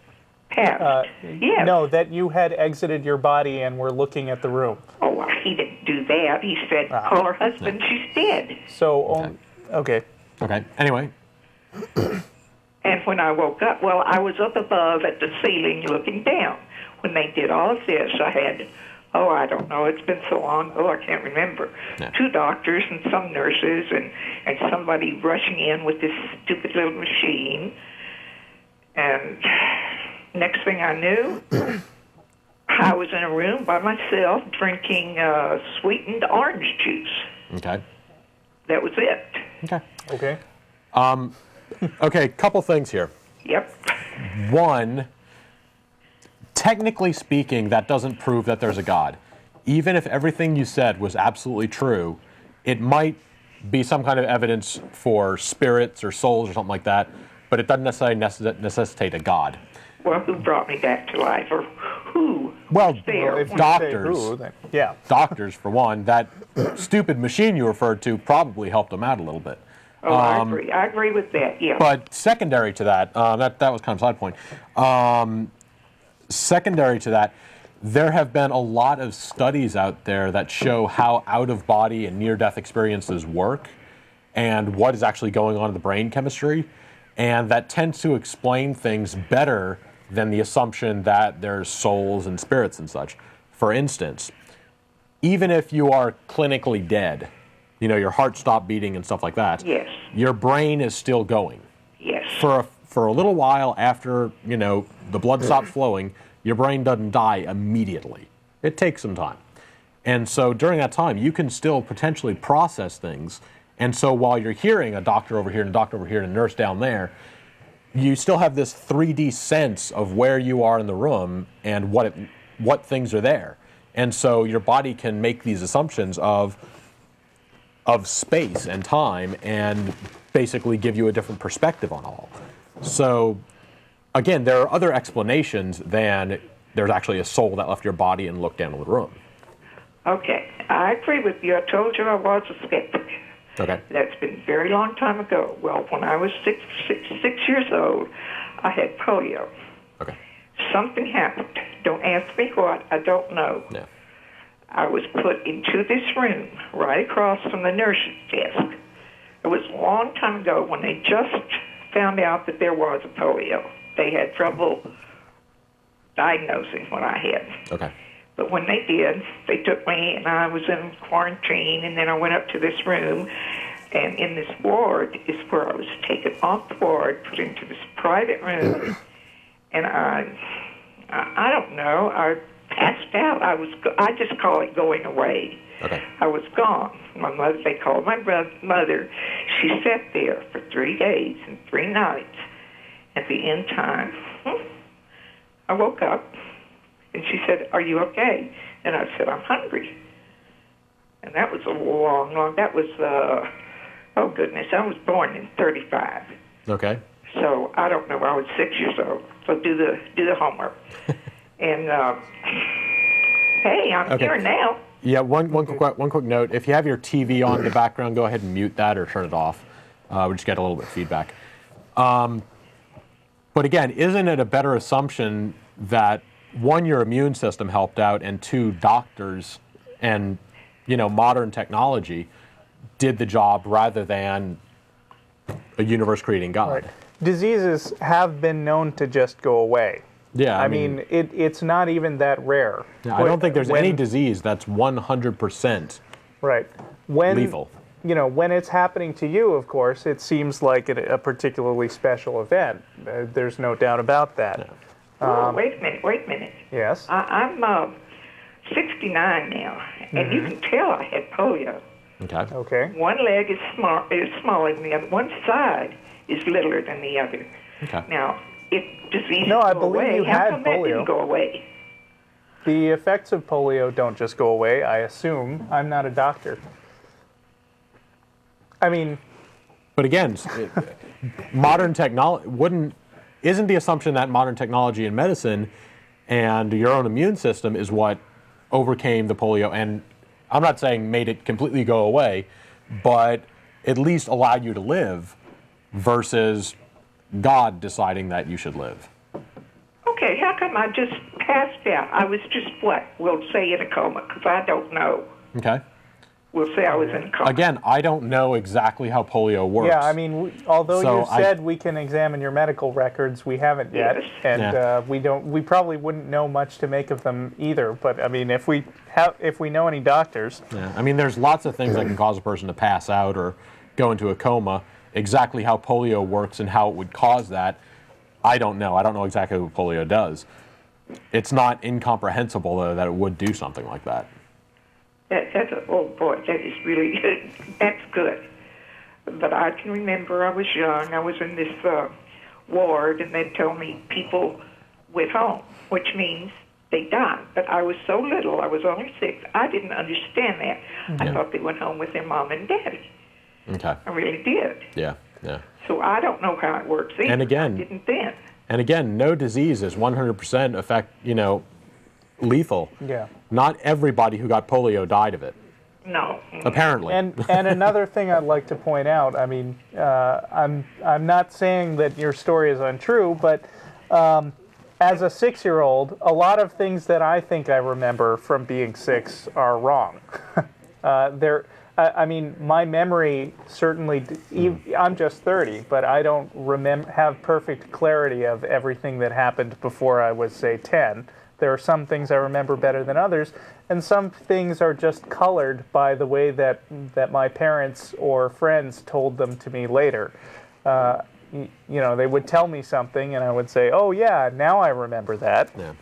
yes. No, that you had exited your body and were looking at the room. Oh, well, he didn't do that. He said, call her husband, she's dead. So, okay. Okay. Anyway, And when I woke up, well, I was up above at the ceiling looking down. When they did all of this, I had, I don't know, it's been so long ago, I can't remember, 2 doctors and some nurses and somebody rushing in with this stupid little machine. And next thing I knew, I was in a room by myself drinking sweetened orange juice. Okay. That was it. Okay. Okay, couple things here. Yep. One, technically speaking, that doesn't prove that there's a God. Even if everything you said was absolutely true, it might be some kind of evidence for spirits or souls or something like that, but it doesn't necessarily necessitate a God. Well, who brought me back to life, or who? Well, If you doctors. say who, then, yeah. Doctors, for one. That stupid machine you referred to probably helped them out a little bit. Oh, I agree. I agree with that, yeah. But secondary to that, that was kind of a side point. Secondary to that, there have been a lot of studies out there that show how out-of-body and near-death experiences work and what is actually going on in the brain chemistry, and that tends to explain things better than the assumption that there's souls and spirits and such. For instance, even if you are clinically dead, your heart stopped beating and stuff like that, yes, your brain is still going. Yes. For a little while after, the blood stops flowing, your brain doesn't die immediately. It takes some time. And so during that time, you can still potentially process things. And so while you're hearing a doctor over here and a doctor over here and a nurse down there, you still have this 3D sense of where you are in the room and what things are there. And so your body can make these assumptions of space and time and basically give you a different perspective on all. So again, there are other explanations than there's actually a soul that left your body and looked down in the room. Okay, I agree with you. I told you I was a skeptic. Okay. That's been a very long time ago. Well, when I was six years old, I had polio. Okay. Something happened. Don't ask me what. I don't know. Yeah. I was put into this room right across from the nurse's desk. It was a long time ago when they just found out that there was a polio. They had trouble diagnosing what I had. Okay. But when they did, they took me, and I was in quarantine, and then I went up to this room, and in this ward is where I was taken off the ward, put into this private room, and I don't know, I passed out. I just call it going away. Okay. I was gone. My mother, they called my mother. She sat there for 3 days and 3 nights. At the end time, I woke up. And she said, "Are you okay?" And I said, "I'm hungry." And that was a long, that was, oh goodness, I was born in 35. Okay. So I don't know, I was 6 years old. So do the homework. And, hey, I'm here now. Yeah, one quick note. If you have your TV on in the background, go ahead and mute that or turn it off. We just get a little bit of feedback. But again, isn't it a better assumption that, one, your immune system helped out, and 2, doctors and modern technology did the job rather than a universe-creating God? Right. Diseases have been known to just go away. Yeah, I mean it's not even that rare. Yeah, I don't think there's any disease that's 100% right. lethal. When it's happening to you, of course, it seems like a particularly special event. There's no doubt about that. Yeah. Wait a minute. Yes? I'm 69 now, and you can tell I had polio. Okay. Okay. One leg is smaller than the other. One side is littler than the other. Okay. Now, if disease No, I go believe away, you how had come that polio. didn't go away? The effects of polio don't just go away, I assume. I'm not a doctor. I mean... But again, modern technology isn't the assumption that modern technology in medicine and your own immune system is what overcame the polio, and I'm not saying made it completely go away, but at least allowed you to live versus God deciding that you should live. Okay, how come I just passed out? I was just, we'll say in a coma, because I don't know. Okay. will say I was in a coma. Again, I don't know exactly how polio works. Yeah, I mean, although So you said we can examine your medical records, we haven't yet, Yes. and we probably wouldn't know much to make of them either. But I mean, if we know any doctors, Yeah. I mean, there's lots of things that can cause a person to pass out or go into a coma. Exactly how polio works and how it would cause that, I don't know. I don't know exactly what polio does. It's not incomprehensible, though, that it would do something like that. Oh boy, that is really, that's good. But I can remember I was young, I was in this ward, and they told me people went home, which means they died. But I was so little, I was only 6, I didn't understand that. I thought they went home with their mom and daddy. Okay. I really did. Yeah. So I don't know how it works either. And again, I didn't then. And again, no disease is 100% lethal. yeah. Not everybody who got polio died of it, No. apparently. And another thing I'd like to point out, I mean, I'm not saying that your story is untrue, but as a 6-year-old, a lot of things that I think I remember from being 6 are wrong. I mean, my memory certainly, I'm just 30, but I don't have perfect clarity of everything that happened before I was, say, 10. There are some things I remember better than others, and some things are just colored by the way that my parents or friends told them to me later. They would tell me something, and I would say, oh, yeah, now I remember that. Yeah.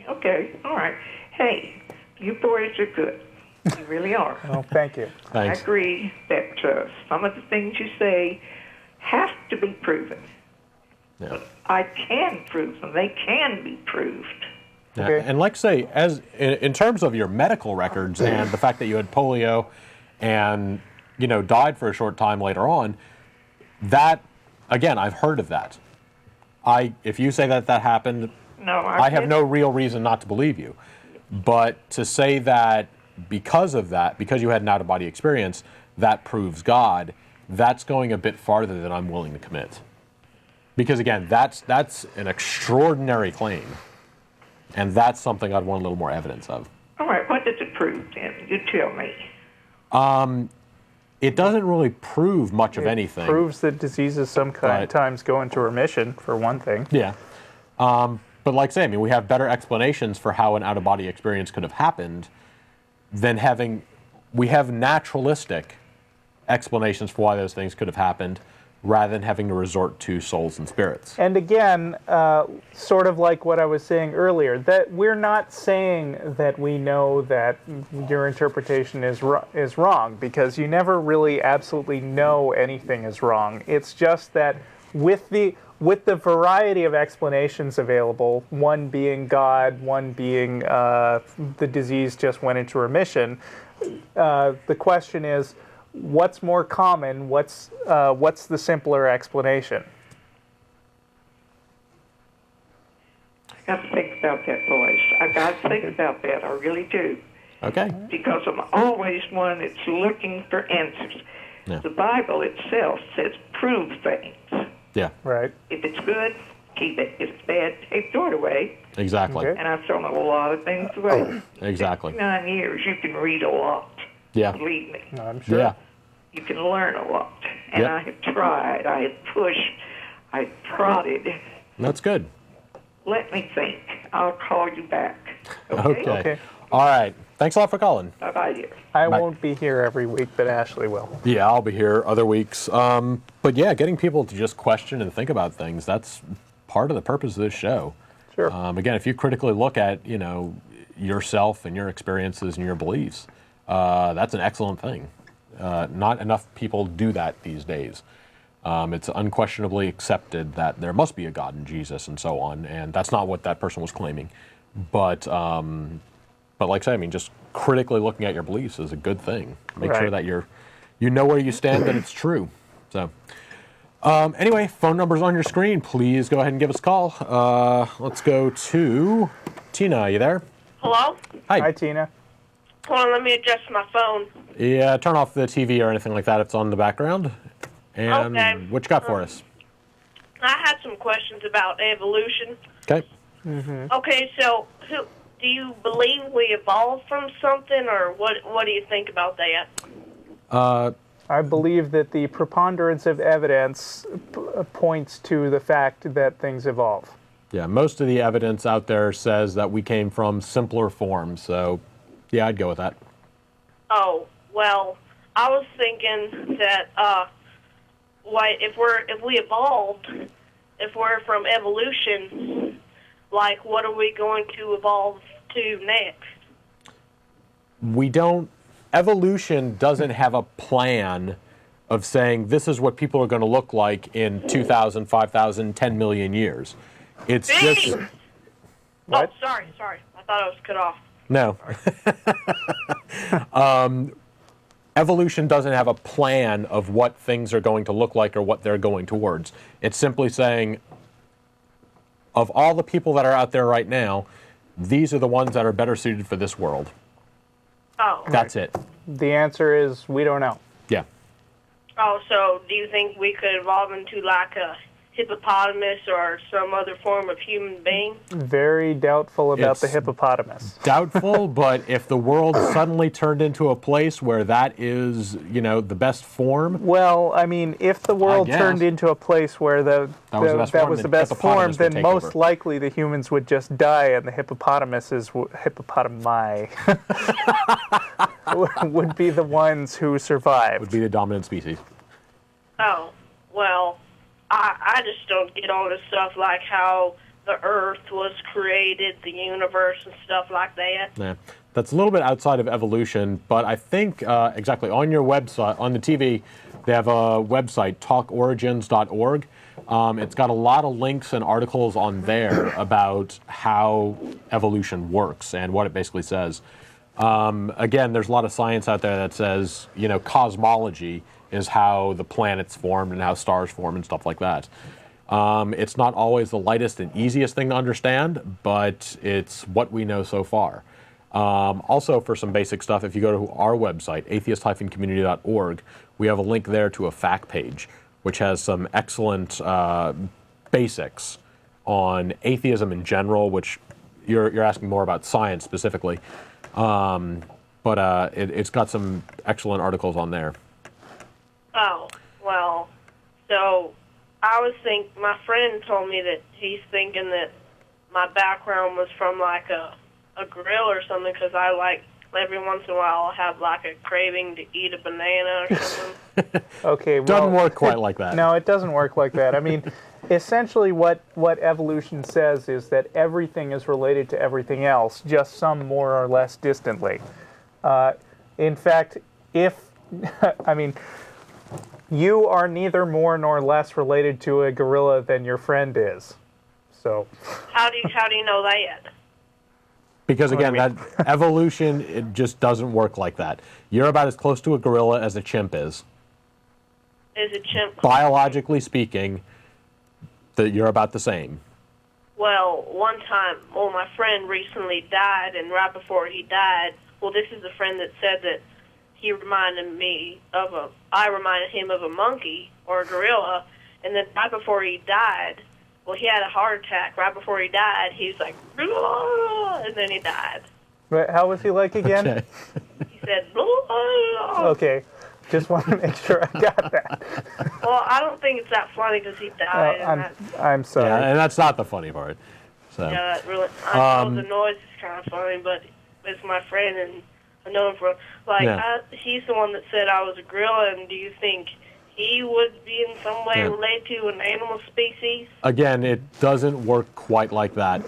Okay, all right. Hey, you boys are good. You really are. Oh, thank you. Thanks. I agree that some of the things you say have to be proven. Yeah. I can prove them. They can be proved. Yeah. Okay. And like say, as in terms of your medical records and the fact that you had polio and died for a short time later on, that again, I've heard of that. If you say that happened, No, I have no real reason not to believe you. But to say that because of that, because you had an out-of-body experience, that proves God, that's going a bit farther than I'm willing to commit. Because again, that's an extraordinary claim. And that's something I'd want a little more evidence of. All right, what does it prove then? You tell me. It doesn't really prove much of It anything. proves that diseases sometimes go into remission, for one thing. Yeah. But like I say, I mean, we have better explanations for how an out-of-body experience could have happened than we have naturalistic explanations for why those things could have happened rather than having to resort to souls and spirits. And again, sort of like what I was saying earlier, that we're not saying that we know that your interpretation is wrong, because you never really absolutely know anything is wrong. It's just that with the variety of explanations available, one being God, one being the disease just went into remission, the question is, what's more common? What's the simpler explanation? I got to think about that, boys. I got to think about that. I really do. Okay. Because I'm always one that's looking for answers. Yeah. The Bible itself says prove things. Yeah, Right. If it's good, keep it. If it's bad, throw it away. exactly. Okay. And I've thrown a lot of things away. Exactly. 9 years, you can read a lot. Yeah. Believe me. I'm sure. Yeah. You can learn a lot. And Yep. I have tried. I have pushed. I have prodded. That's good. Let me think. I'll call you back. Okay. Okay. All right. Thanks a lot for calling. Bye-bye, dear. I Bye. won't be here every week, but Ashley will. Yeah, I'll be here other weeks. But yeah, getting people to just question and think about things, that's part of the purpose of this show. Sure. Again, if you critically look at, yourself and your experiences and your beliefs, that's an excellent thing. Not enough people do that these days. It's unquestionably accepted that there must be a God in Jesus and so on, and that's not what that person was claiming. But like I say, I mean, just critically looking at your beliefs is a good thing. Make sure Right. that you know where you stand, that it's true. So, anyway, phone number's on your screen. Please go ahead and give us a call. Let's go to Tina. Are you there? Hello? Hi, Tina. Hold on, let me adjust my phone. Yeah, turn off the TV or anything like that. It's on in the background. And Okay. what you got for us? I had some questions about evolution. Okay. Okay, so do you believe we evolved from something, or what do you think about that? I believe that the preponderance of evidence points to the fact that things evolve. Yeah, most of the evidence out there says that we came from simpler forms. So, yeah, I'd go with that. Oh, well, I was thinking that if we evolved, if we're from evolution, like, what are we going to evolve to next? We don't. Evolution doesn't have a plan of saying this is what people are going to look like in 2,000, 5,000, 10 million years. It's just. What? Oh, sorry. I thought I was cut off. No. Evolution doesn't have a plan of what things are going to look like or what they're going towards. It's simply saying, of all the people that are out there right now, these are the ones that are better suited for this world. Oh. That's it. The answer is we don't know. Yeah. Oh, so do you think we could evolve into like a hippopotamus or some other form of human being? Very doubtful about It's the hippopotamus. Doubtful, but if the world suddenly turned into a place where that is, the best form, Well, I mean, if the world guess. turned into a place where that was the best form, hippopotamus would then take most over. likely the humans would just die, and the hippopotami would be the ones who survived. would be the dominant species. Oh, well, I just don't get all this stuff like how the Earth was created, the universe, and stuff like that. Yeah. That's a little bit outside of evolution, but I think exactly on your website, on the TV, they have a website, talkorigins.org. It's got a lot of links and articles on there about how evolution works and what it basically says. Again, there's a lot of science out there that says, cosmology is how the planets formed and how stars form and stuff like that. It's not always the lightest and easiest thing to understand, but it's what we know so far. Also, for some basic stuff, if you go to our website, atheist-community.org, we have a link there to a fact page, which has some excellent basics on atheism in general, which you're asking more about science specifically. But it's got some excellent articles on there. Oh, well, so I was my friend told me that he's thinking that my background was from like a grill or something, because I every once in a while I'll have like a craving to eat a banana or something. Okay, well, Doesn't work quite like that. No, it doesn't work like that. I mean, essentially what evolution says is that everything is related to everything else, just some more or less distantly. In fact, you are neither more nor less related to a gorilla than your friend is. So How do you know that? Because again, What do that evolution, it just doesn't work like that. You're about as close to a gorilla as a chimp is. Is a chimp? Biologically speaking, you're about the same. Well, one time, my friend recently died, and right before he died, this is the friend that said that I reminded him of a monkey or a gorilla, and then right before he died, he had a heart attack. Right before he died, he was like, and then he died. But how was he like again? Okay. He said, Okay, just want to make sure I got that. Well, I don't think it's that funny because he died. I'm sorry. Yeah, and that's not the funny part. So. Yeah, that really. I know the noise is kind of funny, but it's my friend, and I know him for he's the one that said I was a gorilla. And do you think he would be in some way related to an animal species? Again, it doesn't work quite like that.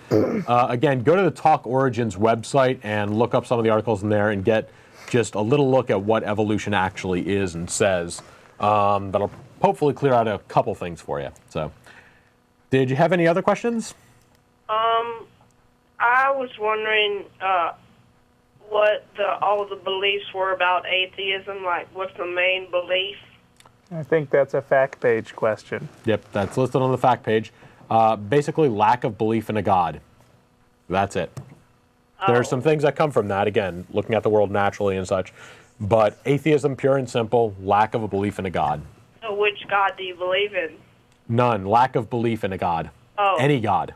Again, go to the Talk Origins website and look up some of the articles in there and get just a little look at what evolution actually is and says. That'll hopefully clear out a couple things for you. So, did you have any other questions? I was wondering what all the beliefs were about atheism. Like, what's the main belief? I think that's a fact page question. Yep, that's listed on the fact page. Basically, lack of belief in a God. That's it. There are some things that come from that, again, looking at the world naturally and such. But atheism, pure and simple, lack of a belief in a God. So which God do you believe in? None. Lack of belief in a God. Oh. Any God.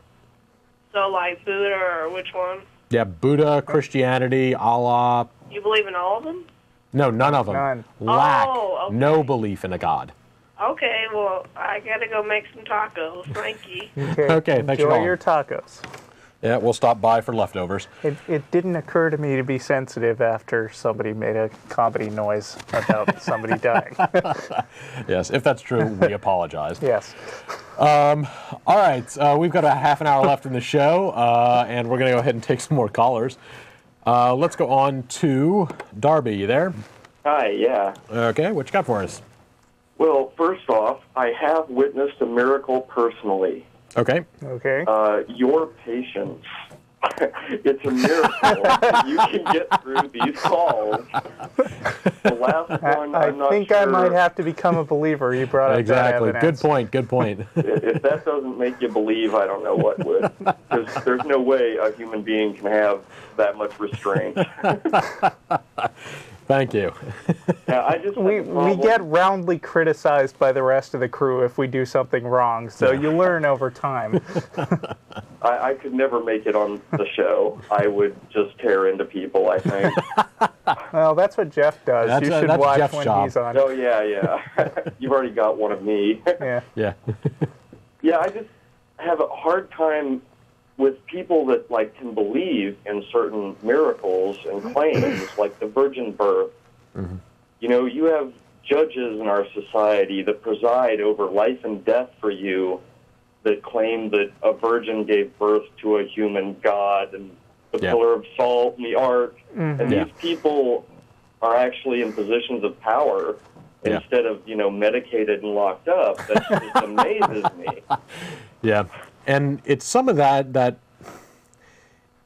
So like Buddha, or which one? Yeah, Buddha, Christianity, Allah. You believe in all of them? No, none of them. None. Lack. Oh, okay. No belief in a God. Okay, well, I gotta go make some tacos. Thank you. Okay, thanks for Enjoy calling. your tacos. Yeah, we'll stop by for leftovers. It didn't occur to me to be sensitive after somebody made a comedy noise about somebody dying. Yes, if that's true, we apologize. Yes. All right, we've got a half an hour left in the show, and we're going to go ahead and take some more callers. Let's go on to Darby. You there? Hi, yeah. Okay, what you got for us? Well, first off, I have witnessed a miracle personally. Okay. Okay. Your patience. It's a miracle that you can get through these calls. The last one, I'm not think sure. I might have to become a believer. You brought up Exactly. that Good evidence. point. Good point. If that doesn't make you believe, I don't know what would. Because there's no way a human being can have that much restraint. Thank you. Now, I just have We a problem. get roundly criticized by the rest of the crew if we do something wrong, so you learn over time. I could never make it on the show. I would just tear into people, I think. Well, that's what Jeff does. That's- You should that's watch Jeff's when job. he's on. Oh, yeah. You've already got one of me. Yeah. Yeah. Yeah, I just have a hard time with people that can believe in certain miracles and claims, like the virgin birth. Mm-hmm. You know, you have judges in our society that preside over life and death for you that claim that a virgin gave birth to a human God and the pillar of salt and the ark. And these people are actually in positions of power instead of, medicated and locked up. That just amazes me. Yeah. And it's some of that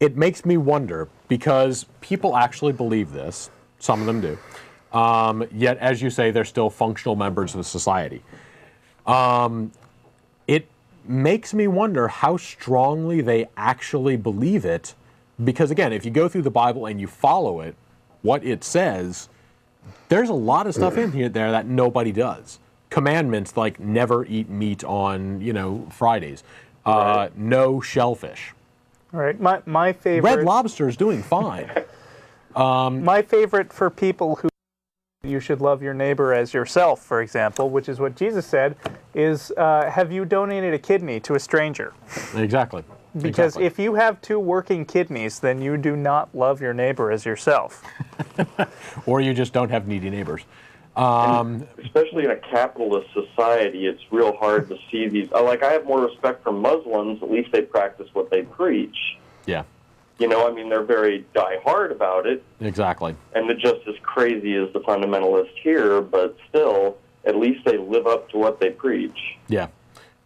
it makes me wonder, because people actually believe this. Some of them do. Yet, as you say, they're still functional members of society. It makes me wonder how strongly they actually believe it. Because, again, if you go through the Bible and you follow it, what it says, there's a lot of stuff in here there that nobody does. Commandments like never eat meat on, Fridays. No shellfish. Right. My favorite. Red Lobster is doing fine. My favorite for people who you should love your neighbor as yourself, for example, which is what Jesus said, is have you donated a kidney to a stranger? Exactly. Because if you have 2 working kidneys, then you do not love your neighbor as yourself. Or you just don't have needy neighbors. Especially in a capitalist society, it's real hard to see these. I have more respect for Muslims. At least they practice what they preach. Yeah. They're very die-hard about it. Exactly. And they're just as crazy as the fundamentalists here, but still, at least they live up to what they preach. Yeah.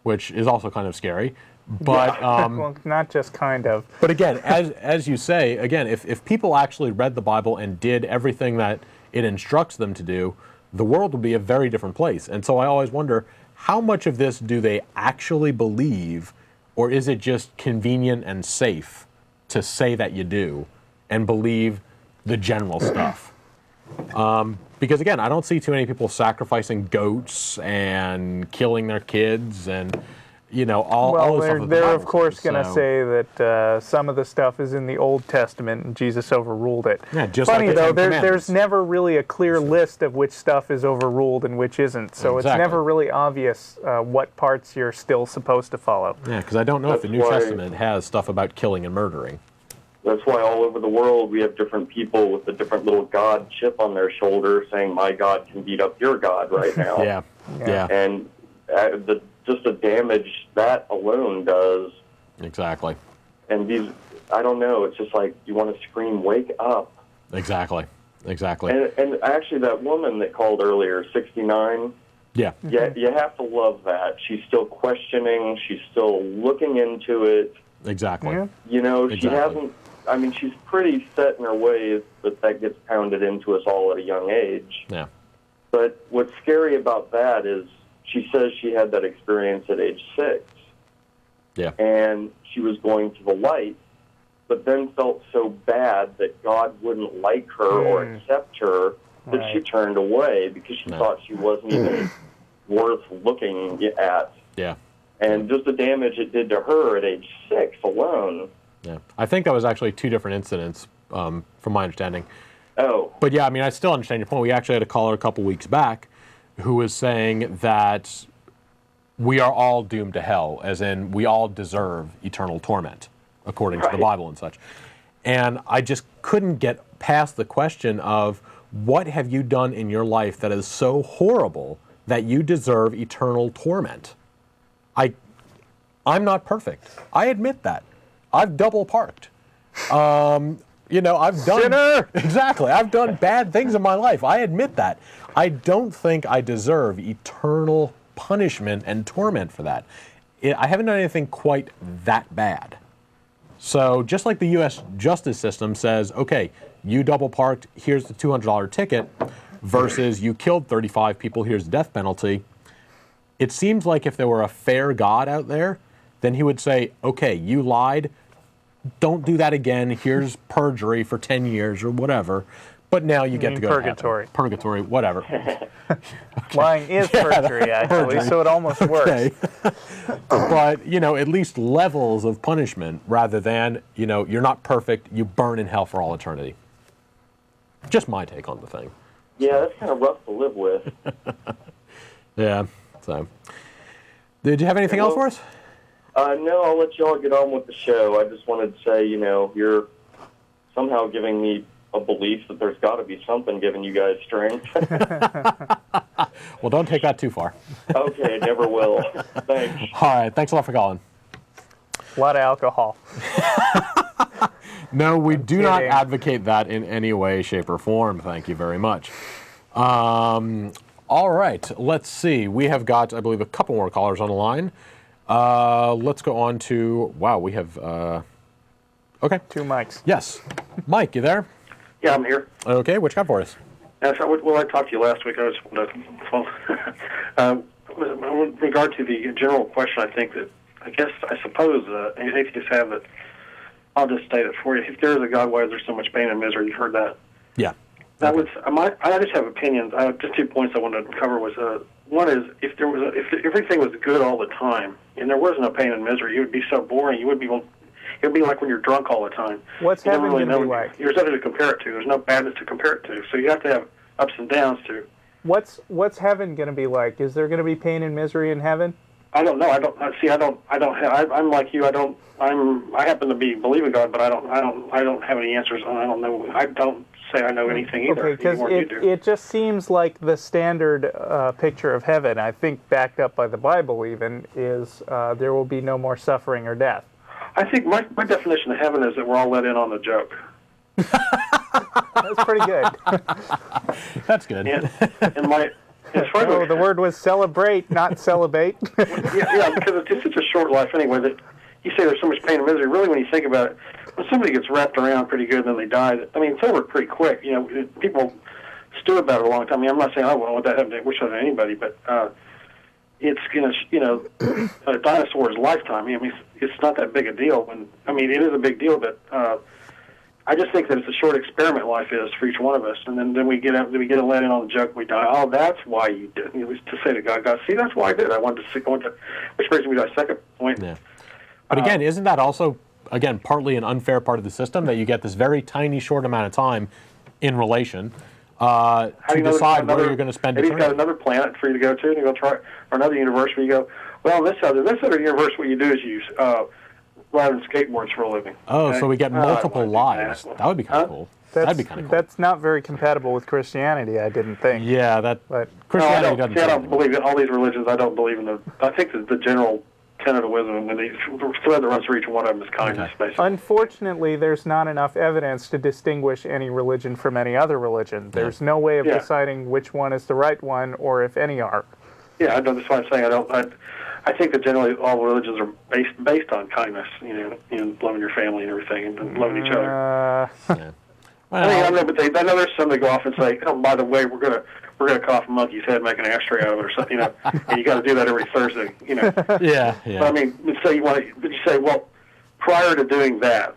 Which is also kind of scary. But Well, not just kind of. But again, as you say, again, if people actually read the Bible and did everything that it instructs them to do, the world would be a very different place. And so I always wonder, how much of this do they actually believe, or is it just convenient and safe to say that you do and believe the general stuff? Because again, I don't see too many people sacrificing goats and killing their kids and all the stuff. They're of course going to say that some of the stuff is in the Old Testament and Jesus overruled it. Yeah, just Funny like the though, Ten there's Commandments. never really a clear list of which stuff is overruled and which isn't. So Exactly. it's never really obvious what parts you're still supposed to follow. Yeah, because I don't know if the New Testament has stuff about killing and murdering. That's why all over the world we have different people with a different little God chip on their shoulder saying, my God can beat up your God right now. Yeah. And just the damage that alone does. Exactly. And these, I don't know, it's just like you want to scream, wake up. Exactly. And actually that woman that called earlier, 69, Yeah. you have to love that. She's still questioning. She's still looking into it. Exactly. Yeah. She hasn't, she's pretty set in her ways, but that gets pounded into us all at a young age. Yeah. But what's scary about that is she says she had that experience at age 6. Yeah. And she was going to the light, but then felt so bad that God wouldn't like her or accept her that she turned away because she thought she wasn't even worth looking at. Yeah. And just the damage it did to her at age 6 alone. Yeah. I think that was actually 2 different incidents, from my understanding. Oh. But yeah, I mean, I still understand your point. We actually had a caller a couple weeks back who was saying that we are all doomed to hell, as in we all deserve eternal torment, according to the Bible and such. And I just couldn't get past the question of, what have you done in your life that is so horrible that you deserve eternal torment? I'm not perfect. I admit that. I've double parked. You know, I've done... Sinner! Exactly. I've done bad things in my life. I admit that. I don't think I deserve eternal punishment and torment for that. I haven't done anything quite that bad. So just like the U.S. justice system says, okay, you double parked, here's the $200 ticket, versus you killed 35 people, here's the death penalty. It seems like if there were a fair God out there, then he would say, okay, you lied, don't do that again, here's purgatory for 10 years or whatever, but now you get to go purgatory. to heaven. Purgatory, whatever. Lying is perjury, actually, so it almost works. Okay. But, you know, at least levels of punishment rather than, you know, you're not perfect, you burn in hell for all eternity. Just my take on the thing. Yeah, that's kind of rough to live with. Yeah, so. Did you have anything else for us? No, I'll let y'all get on with the show. I just wanted to say, you know, you're somehow giving me a belief that there's got to be something giving you guys strength. Well, don't take that too far. Okay, never will. Thanks. All right, thanks a lot for calling. A lot of alcohol. No, we do not kidding. advocate that in any way, shape, or form. Thank you very much. All right, let's see. We have got, I believe, a couple more callers on the line. Let's go on to, wow, we have, okay. 2 mics. Yes. Mike, you there? Yeah, I'm here. Okay, what you got for us? Well, I talked to you last week. I just wanted to, with regard to the general question, I think that, I suppose atheists have that. I'll just state it for you. If there is a God, why is there so much pain and misery? You've heard that. Yeah. That was. I just have opinions. Just 2 points I wanted to cover. Was one is if everything was good all the time and there was no pain and misery, it would be so boring. It would be like when you're drunk all the time. What's you heaven really going to be like? There's nothing to compare it to. There's no badness to compare it to. So you have to have ups and downs too. What's heaven going to be like? Is there going to be pain and misery in heaven? I don't know. I'm like you. I happen to believe in God, but I don't have any answers. I don't know. I don't say I know anything either. Okay, because it just seems like the standard picture of heaven, I think backed up by the Bible even, is there will be no more suffering or death. I think my definition of heaven is that we're all let in on the joke. That's pretty good. That's good. The word was celebrate, not celibate. yeah, because it's such a short life anyway that you say there's so much pain and misery. Really, when you think about it, when somebody gets wrapped around pretty good and then they die, I mean, it's over pretty quick. You know, people stew about it a long time. I mean, I'm not saying I won't let that happen. I wish that to anybody, but it's going to, a dinosaur's lifetime. I mean, it's not that big a deal. It is a big deal, but I just think that it's a short experiment life is for each one of us, and then we get let in on the joke, we die. Oh, that's why you did. To say to God, see, that's why I did. I wanted to, which brings me to my second point. Yeah. But again, isn't that also, again, partly an unfair part of the system that you get this very tiny, short amount of time in relation to decide where you're going to spend eternity? Maybe he's got another planet for you to go to, and you go try, or another universe where you go, well, this other universe, what you do is you ride on skateboards for a living. Oh, okay? so we get multiple lives. That would be kind of cool. That'd be kind of cool. That's not very compatible with Christianity, I didn't think. Yeah, but Christianity doesn't. I don't believe in all these religions. I don't believe in them. I think that the general tenet of wisdom, and the thread that runs through each one of them is kindness, basically. Unfortunately, there's not enough evidence to distinguish any religion from any other religion. There's no way of deciding which one is the right one, or if any are. Yeah, that's why I'm saying I think that generally all religions are based on kindness, loving your family and everything, and loving each other. I know, but I know there's some that go off and say, "Oh, by the way, we're gonna cut off a monkey's head, make an ashtray out of it, or something," and you got to do that every Thursday, Yeah. But I mean, so you say, well, prior to doing that,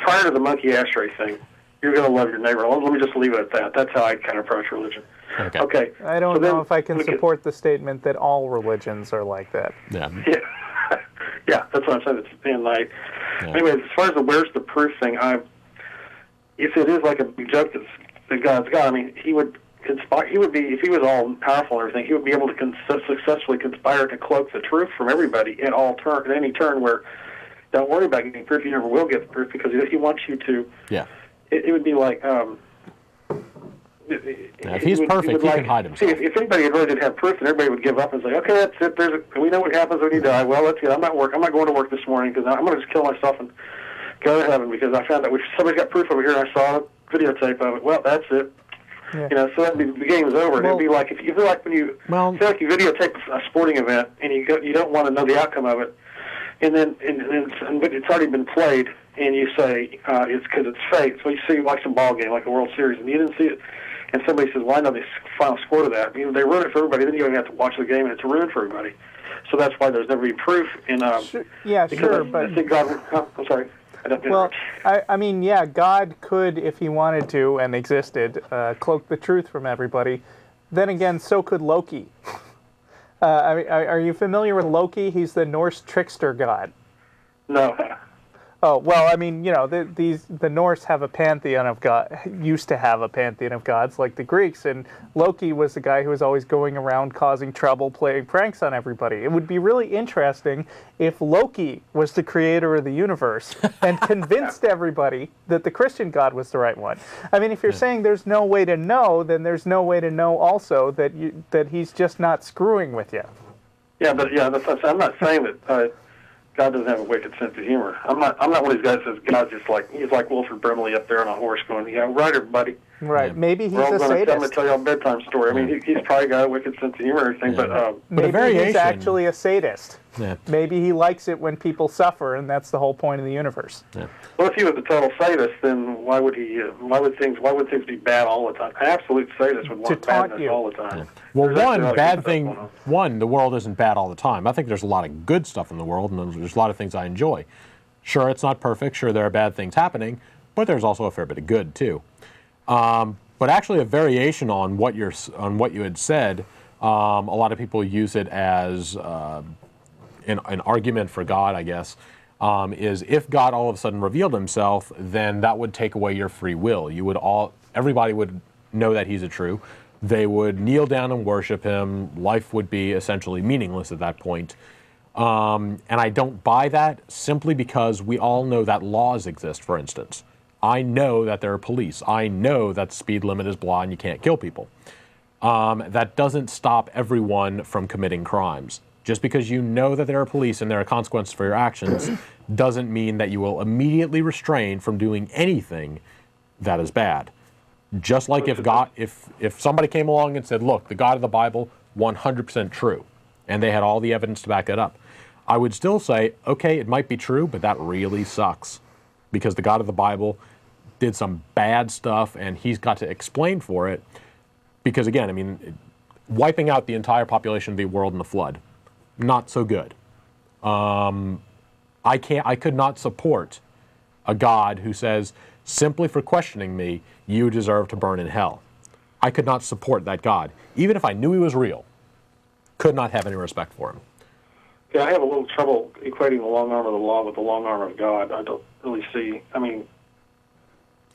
prior to the monkey ashtray thing, you're going to love your neighbor. Let me just leave it at that. That's how I kind of approach religion. Okay. I don't know if I can support the statement that all religions are like that. Yeah. Yeah, that's what I'm saying. Yeah. Anyway, as far as the where's the proof thing, if it is like a big joke that God's God, I mean, he would conspire. He would be, if he was all powerful and everything, he would be able to successfully conspire to cloak the truth from everybody at any turn. Where don't worry about getting proof; you never will get the proof because he wants you to. Yeah. It would be like. If he's perfect, he can hide himself. See, if anybody really did have proof, then everybody would give up and say, "Okay, that's it. We know what happens when you die. Well, that's it. I'm not going to work this morning because I'm going to just kill myself and go to heaven because I found out somebody's got proof over here and I saw a videotape of it. Well, that's it. Yeah. So that'd be, the game's over. It'd be like if you feel like when you feel like you videotape a sporting event and you don't want to know the outcome of it, and then but it's already been played, and you say it's because it's fake. So you see like some ball game, like a World Series, and you didn't see it. And somebody says, well, I know the final score to that. They ruin it for everybody. Then you don't even have to watch the game, and it's ruined for everybody. So that's why there's never been proof. And but I think God. I'm sorry. I mean, yeah, God could, if he wanted to and existed, cloak the truth from everybody. Then again, so could Loki. Are you familiar with Loki? He's the Norse trickster god. No. Oh, well, I mean, the Norse have a pantheon of God, used to have a pantheon of gods like the Greeks, and Loki was the guy who was always going around causing trouble, playing pranks on everybody. It would be really interesting if Loki was the creator of the universe and convinced everybody that the Christian God was the right one. I mean, if you're saying there's no way to know, then there's no way to know also that he's just not screwing with you. Yeah, but I'm not saying that God doesn't have a wicked sense of humor. I'm not one of these guys that says God's just like, he's like Wilford Brimley up there on a horse going, yeah, right, everybody. Right, yeah. maybe he's We're all a sadist. I'm going to tell y'all a bedtime story. I mean, he's probably got a wicked sense of humor and everything, but maybe he's actually a sadist. Yeah. Maybe he likes it when people suffer, and that's the whole point of the universe. Yeah. Well, if he was a total sadist, then why would things be bad all the time? An absolute sadist would want badness all the time. Yeah. Well, the world isn't bad all the time. I think there's a lot of good stuff in the world, and there's a lot of things I enjoy. Sure, it's not perfect. Sure, there are bad things happening, but there's also a fair bit of good too. But actually, a variation on what you had said, a lot of people use it as an argument for God, I guess. Is if God all of a sudden revealed himself, then that would take away your free will. Everybody would know that he's a true. They would kneel down and worship him. Life would be essentially meaningless at that point. And I don't buy that simply because we all know that laws exist, for instance. I know that there are police. I know that the speed limit is blah and you can't kill people. That doesn't stop everyone from committing crimes. Just because you know that there are police and there are consequences for your actions doesn't mean that you will immediately restrain from doing anything that is bad. Just like if somebody came along and said, look, the God of the Bible, 100% true, and they had all the evidence to back it up, I would still say, okay, it might be true, but that really sucks. Because the God of the Bible did some bad stuff, and he's got to explain for it. Because again, I mean, wiping out the entire population of the world in the flood, not so good. I could not support a God who says, simply for questioning me, you deserve to burn in hell. I could not support that God. Even if I knew he was real, could not have any respect for him. Yeah, I have a little trouble equating the long arm of the law with the long arm of God. I don't really see, I mean,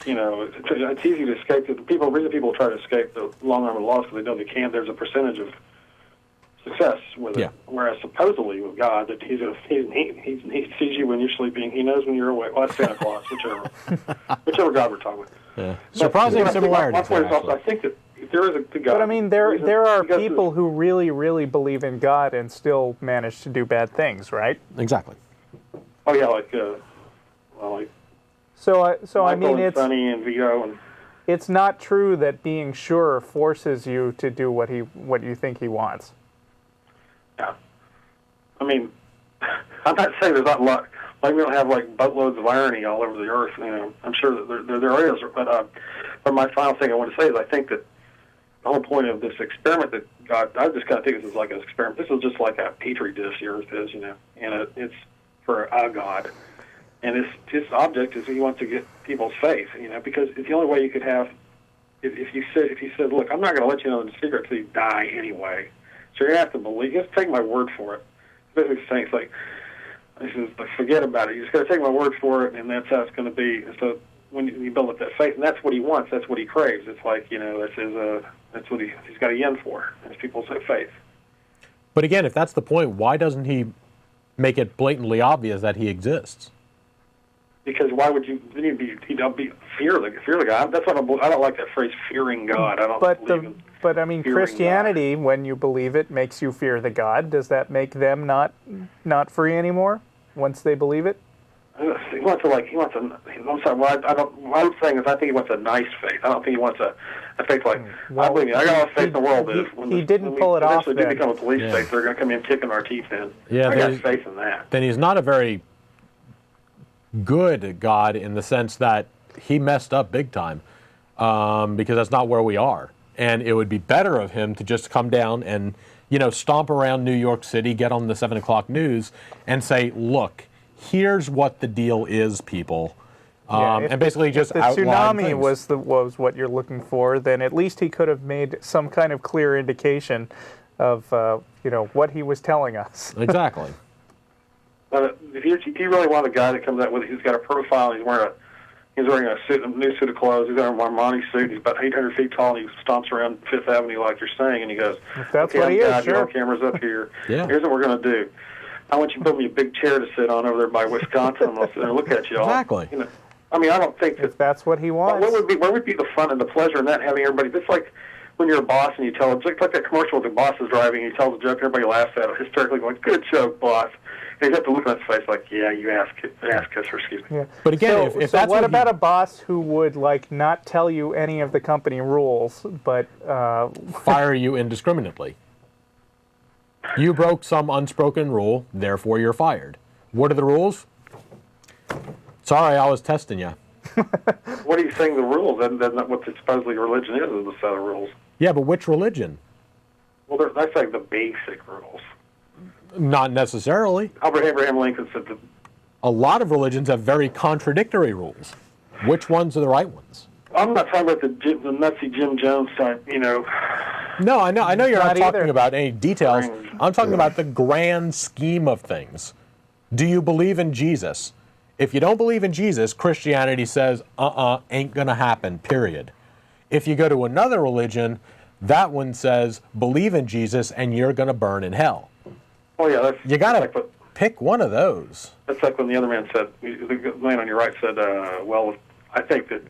it's easy to escape. The reason people try to escape the long arm of the law is because they know they can't. There's a percentage of success with it. Whereas supposedly with God, that he sees you when you're sleeping. He knows when you're awake. Well, that's Santa Claus, whichever God we're talking with. Yeah. Surprising similarities. I think that if there is a God. But I mean, there are people who really, really believe in God and still manage to do bad things, right? Exactly. Oh yeah, like So Michael I mean, and Sonny and Vito and. It's not true that being sure forces you to do what you think he wants. Yeah. I mean, I'm not saying there's not a lot. Like we don't have like boatloads of irony all over the earth. I'm sure that there is. But my final thing I want to say is I think that the whole point of this experiment that God, I just kind of think this is like an experiment. This is just like a petri dish, the earth is, and it's for a God. And his object is he wants to get people's faith, because it's the only way you could have. If you said, look, I'm not going to let you know the secret until you die anyway, so you're going to have to believe. Just take my word for it. Basically saying it's like, He says, like, forget about it. You just got to take my word for it, and that's how it's going to be. And so when you build up that faith, and that's what he wants, that's what he craves. It's like, that's what he's got a yen for, as people say, faith. But again, if that's the point, why doesn't he make it blatantly obvious that he exists? Because why would you? He'd be fear the God. That's what I don't like that phrase, fearing God. I don't believe in. But I mean, Christianity, God, when you believe it, makes you fear the God. Does that make them not free anymore once they believe it? He wants a. I'm sorry. What I'm saying is, I think he wants a nice faith. I don't think he wants a faith like. I believe me. I got all the faith in the world. He didn't pull it off. When we eventually do become a police state, they're going to come in kicking our teeth in. Yeah, I got faith in that. Then he's not a very good God in the sense that he messed up big time, because that's not where we are. And it would be better of him to just come down and, stomp around New York City, get on the 7 o'clock news, and say, look, here's what the deal is, people. And basically just outline the tsunami was what you're looking for, then at least he could have made some kind of clear indication of, what he was telling us. Exactly. If you really want a guy that comes out with, he's got a profile, he's wearing a new suit of clothes, he's got a Armani suit, he's about 800 feet tall, and he stomps around Fifth Avenue like you're saying, and he goes, if that's what he is, sure. Cameras up here. Yeah. Here's what we're going to do. I want you to put me a big chair to sit on over there by Wisconsin, and I'll sit there and look at you all. Exactly. I mean, I don't think if that's what he wants. Where would be the fun and the pleasure in that, having everybody, it's like when you're a boss and you tell, it's like that commercial with the boss is driving, and he tells a joke, everybody laughs at it, hysterically going, good joke, boss. And you have to look on his face like, yeah, you ask us, or excuse me. Yeah. But again, if that's what about a boss who would not tell you any of the company rules, but fire you indiscriminately? You broke some unspoken rule, therefore you're fired. What are the rules? Sorry, I was testing you. What are you saying the rules? That's not what supposedly religion is a set of rules. Yeah, but which religion? Well, that's like the basic rules. Not necessarily. Abraham Lincoln said that a lot of religions have very contradictory rules. Which ones are the right ones? I'm not talking about the Nazi Jim Jones type, No, I know you're not talking either. about any details. I'm talking about the grand scheme of things. Do you believe in Jesus? If you don't believe in Jesus, Christianity says, ain't gonna happen, period. If you go to another religion, that one says, believe in Jesus and you're gonna burn in hell. Oh, yeah. You gotta pick one of those. That's like when the other man said, the man on your right said, well, I think that,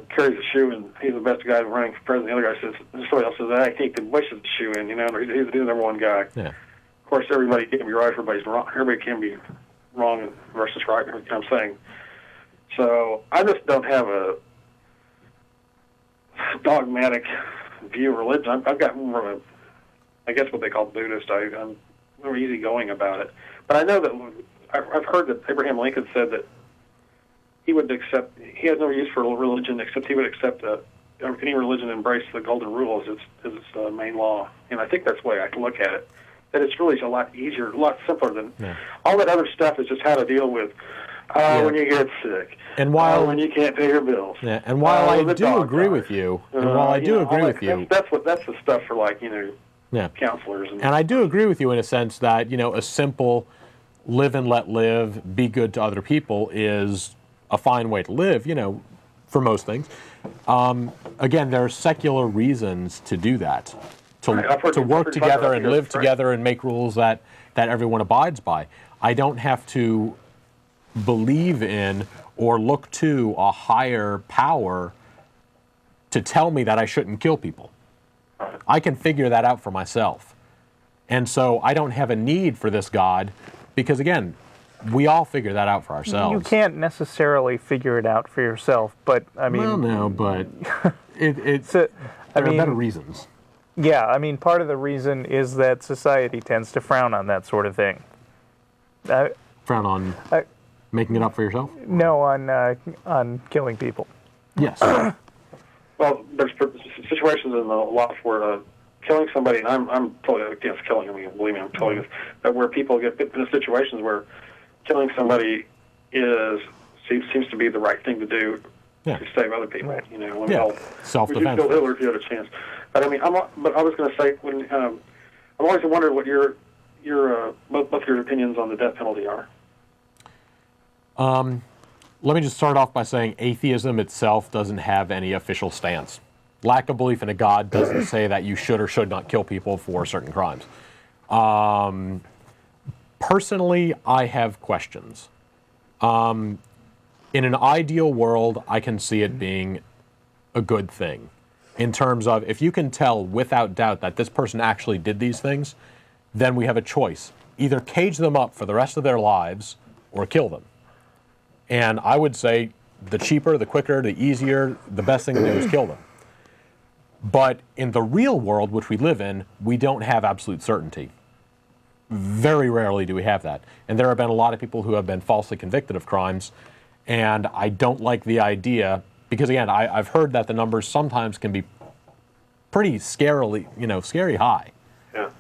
carries a shoe and he's the best guy running for president. The other guy says, somebody else says, I think the Bush is the shoe in, he's the number one guy. Yeah. Of course, everybody can't be right, everybody's wrong. Everybody can be wrong versus right, you know what I'm saying. So I just don't have a dogmatic view of religion. I've got more of a, I guess what they call Buddhist. I'm more easygoing about it. But I know that I've heard that Abraham Lincoln said that he would accept, he has no use for religion except he would accept any religion embrace the golden rule as its main law. And I think that's the way I can look at it. That it's really a lot easier, a lot simpler than all that other stuff is just how to deal with when you get sick, and when you can't pay your bills. Yeah, and while I do agree with you, that's the stuff for counselors. And I do agree with you in a sense that a simple live and let live, be good to other people is a fine way to live. For most things. Again, there are secular reasons to do that. To work together and live together and make rules that everyone abides by. I don't have to believe in or look to a higher power to tell me that I shouldn't kill people. I can figure that out for myself. And so I don't have a need for this God because, again, we all figure that out for ourselves. You can't necessarily figure it out for yourself, but I mean... Well, no, but there are better reasons. Yeah, I mean, part of the reason is that society tends to frown on that sort of thing. Frown on making it up for yourself? No, on killing people. Yes. Well, there's situations in the law where killing somebody, and I'm totally against killing. I mean, believe me, I'm totally against, but where people get put into situations where killing somebody seems to be the right thing to do to save other people. Right. Self-defense. Would you kill Hitler if you had a chance? But I mean, I was going to say, when I've always wondered what your both your opinions on the death penalty are. Let me just start off by saying atheism itself doesn't have any official stance. Lack of belief in a God doesn't say that you should or should not kill people for certain crimes. Personally, I have questions. In an ideal world, I can see it being a good thing. In terms of, if you can tell without doubt that this person actually did these things, then we have a choice. Either cage them up for the rest of their lives or kill them. And I would say the cheaper, the quicker, the easier, the best thing to do is kill them. But in the real world, which we live in, we don't have absolute certainty. Very rarely do we have that. And there have been a lot of people who have been falsely convicted of crimes, and I don't like the idea, because again, I've heard that the numbers sometimes can be pretty scary high. Yeah.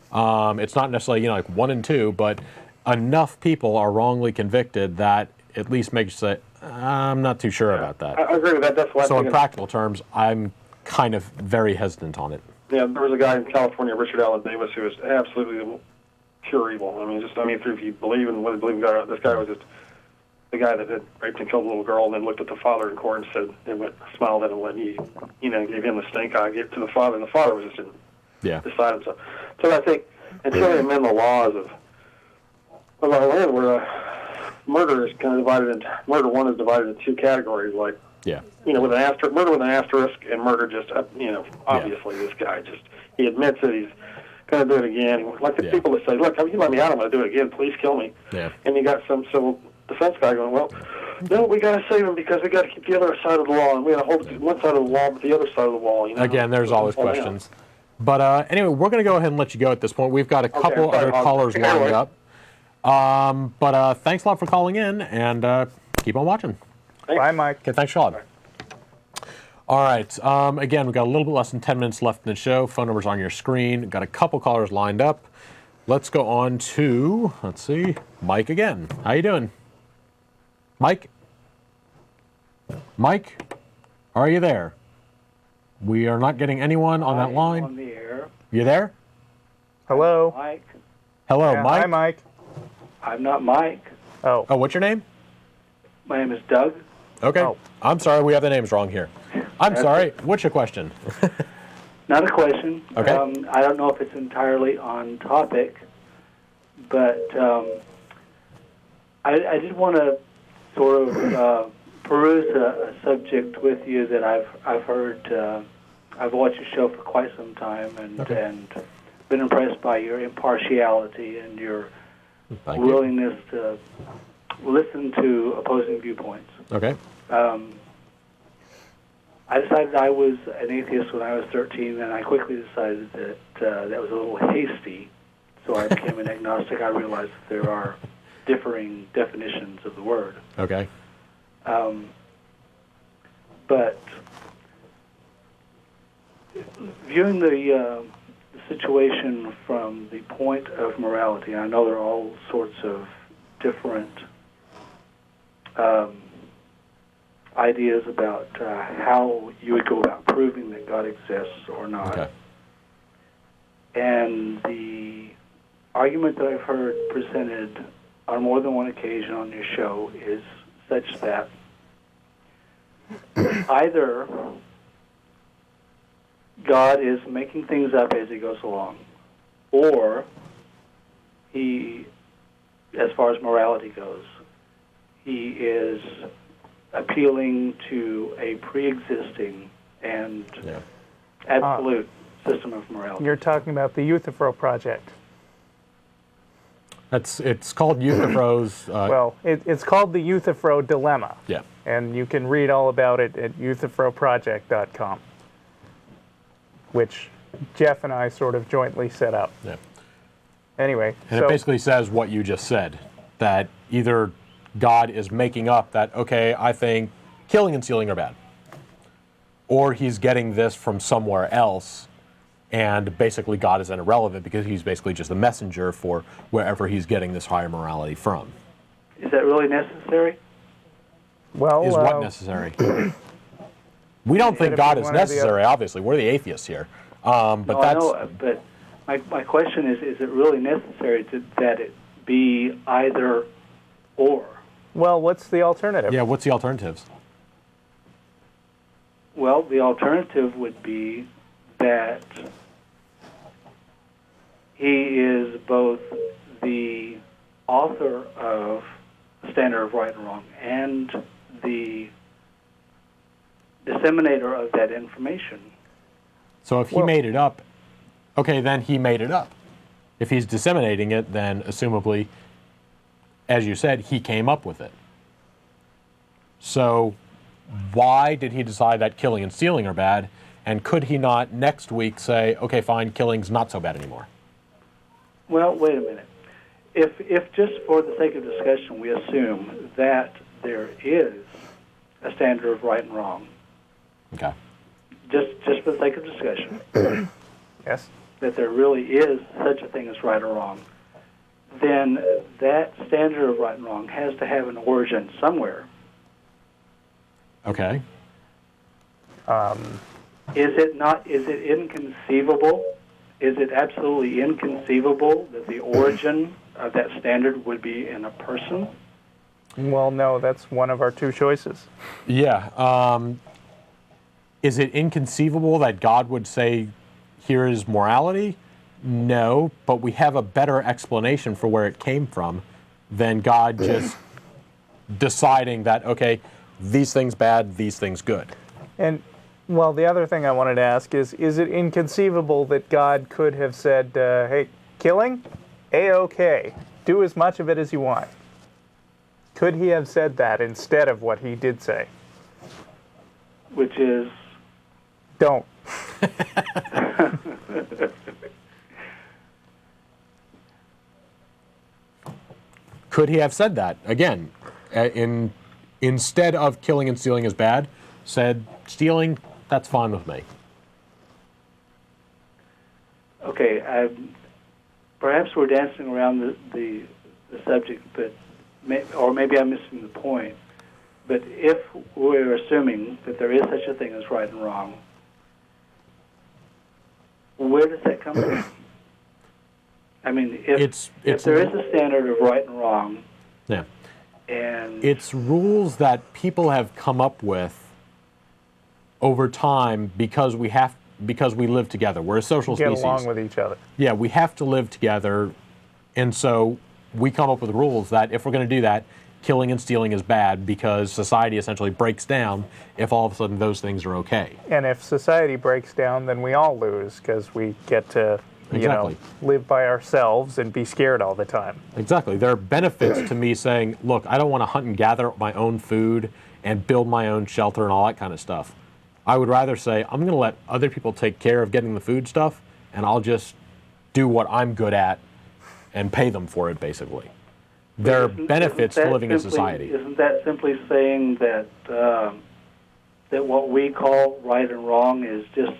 It's not necessarily, like 1 in 2, but enough people are wrongly convicted that at least makes you say, I'm not too sure about that. I agree with that. That's why. So in practical terms, I'm kind of very hesitant on it. Yeah, there was a guy in California, Richard Allen Davis, who was absolutely pure evil. If you believe in what you believe in God, this guy was just the guy that had raped and killed a little girl, and then looked at the father in court and said, smiled at him when he, gave him the stink eye, gave it to the father, and the father was just beside himself. So I think until they amend the laws of our land, where murder is kind of divided into murder one is divided into 2 categories, with an asterisk, murder with an asterisk, and murder just obviously this guy he admits that he's going to do it again. Like the people that say, look, if you let me out, I'm going to do it again. Please kill me. Yeah. And you got some civil defense guy going, well, no, we got to save him because we got to keep the other side of the wall, and we got to hold one side of the wall, but the other side of the wall. Again, there's always questions. But anyway, we're going to go ahead and let you go at this point. We've got a couple other callers lined up. But thanks a lot for calling in, and keep on watching. Thanks. Bye, Mike. Okay, thanks, Sean. All right. Again, we've got a little bit less than 10 minutes left in the show. Phone number's on your screen. Got a couple callers lined up. Let's go on to, Mike again. How you doing? Mike? Mike? Are you there? We are not getting anyone on that line. On the air. You there? Hello? Mike. Hello, yeah, Mike? Hi, Mike. I'm not Mike. Oh, what's your name? My name is Doug. Okay. Oh. I'm sorry, we have the names wrong here. I'm sorry. What's your question? Not a question. Okay. I don't know if it's entirely on topic, but I did want to sort of peruse a subject with you that I've heard. I've watched your show for quite some time and been impressed by your impartiality and your willingness to listen to opposing viewpoints. Okay. I decided I was an atheist when I was 13, and I quickly decided that that was a little hasty, so I became an agnostic. I realized that there are differing definitions of the word. Okay. But viewing the situation from the point of morality, I know there are all sorts of different ideas about how you would go about proving that God exists or not. Okay. And the argument that I've heard presented on more than one occasion on your show is such that either God is making things up as he goes along, or he, as far as morality goes, he is appealing to a pre-existing and absolute system of morality. You're talking about the Euthyphro project. It's called Euthyphro's... well, it's called the Euthyphro dilemma. Yeah. And you can read all about it at euthyphroproject.com, which Jeff and I sort of jointly set up. Yeah. Anyway. And it basically says what you just said, that either God is making up that, okay, I think killing and stealing are bad, or he's getting this from somewhere else, and basically God is then irrelevant because he's basically just a messenger for wherever he's getting this higher morality from. Is that really necessary? Well, is what necessary? We don't think God is necessary, obviously. We're the atheists here. But no, I know, but My question is it really necessary that it be either or? Well, what's the alternative? Yeah, what's the alternatives? Well, the alternative would be that he is both the author of the standard of right and wrong and the disseminator of that information. So if he made it up, okay, then he made it up. If he's disseminating it, then assumably, as you said, he came up with it. So why did he decide that killing and stealing are bad? And could he not next week say, okay, fine, killing's not so bad anymore? Well, wait a minute. If just for the sake of discussion we assume that there is a standard of right and wrong, okay, just for the sake of discussion, yes, that there really is such a thing as right or wrong, then that standard of right and wrong has to have an origin somewhere. Okay. Is it inconceivable? Is it absolutely inconceivable that the origin of that standard would be in a person? Well, no, that's one of our two choices. Yeah. Is it inconceivable that God would say, here is morality? No, but we have a better explanation for where it came from than God just deciding that, okay, these things bad, these things good. And, well, the other thing I wanted to ask is it inconceivable that God could have said, hey, killing? A-okay. Do as much of it as you want. Could he have said that instead of what he did say? Which is? Don't. Could he have said that? Again, instead of killing and stealing is bad, said stealing, that's fine with me. Okay, perhaps we're dancing around the subject, but or maybe I'm missing the point. But if we're assuming that there is such a thing as right and wrong, where does that come from? I mean, if there is a standard of right and wrong, yeah, and it's rules that people have come up with over time because we live together. We're a social species. Get along with each other. Yeah, we have to live together, and so we come up with rules that if we're going to do that, killing and stealing is bad because society essentially breaks down if all of a sudden those things are okay. And if society breaks down, then we all lose because we get to, Exactly. live by ourselves and be scared all the time. Exactly. There are benefits to me saying, look, I don't want to hunt and gather my own food and build my own shelter and all that kind of stuff. I would rather say, I'm going to let other people take care of getting the food stuff, and I'll just do what I'm good at and pay them for it, basically. There are benefits to living in society. Isn't that simply saying that that what we call right and wrong is just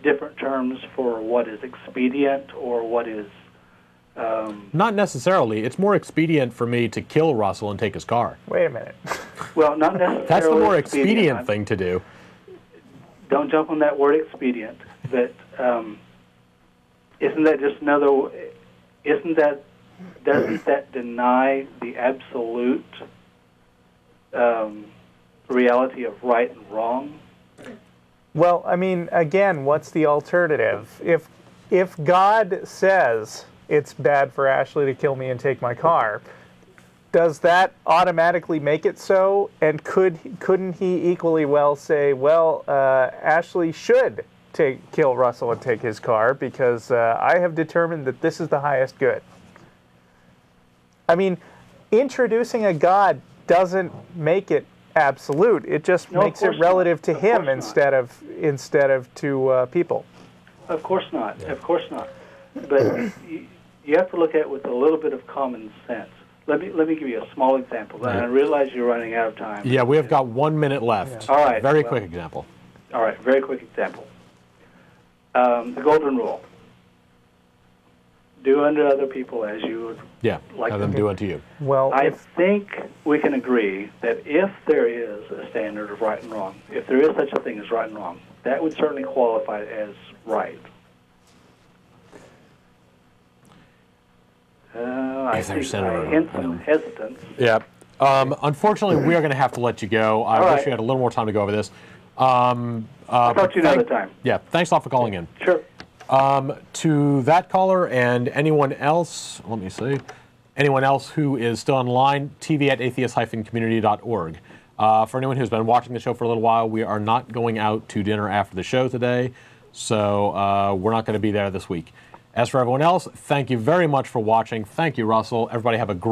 different terms for what is expedient or what is... Not necessarily. It's more expedient for me to kill Russell and take his car. Wait a minute. Well, not necessarily. That's the more expedient thing to do. Don't jump on that word expedient. But isn't that just another... Doesn't that deny the absolute reality of right and wrong? Well, I mean, again, what's the alternative? If God says it's bad for Ashley to kill me and take my car, does that automatically make it so? And couldn't he equally well say, well, Ashley should kill Russell and take his car because I have determined that this is the highest good? I mean, introducing a God doesn't make it absolute. It just makes it relative to him instead of to people. Of course not. Of course not. But you have to look at it with a little bit of common sense. Let me give you a small example. And I realize you're running out of time. Yeah, we have got 1 minute left. Yeah. All right. Very quick example. All right, very quick example. The golden rule. Do unto other people as you would Yeah, like have them do unto you. Well, I think we can agree that if there is a standard of right and wrong, if there is such a thing as right and wrong, that would certainly qualify as right. I think I hint some hesitance. Yeah. Unfortunately, we are going to have to let you go. I wish you had a little more time to go over this. I'll talk to you another time. Yeah, thanks a lot for calling in. Sure. To that caller and anyone else, let me see, anyone else who is still online, tv@atheist-community.org. For anyone who's been watching the show for a little while, we are not going out to dinner after the show today, so we're not going to be there this week. As for everyone else, thank you very much for watching. Thank you, Russell. Everybody have a great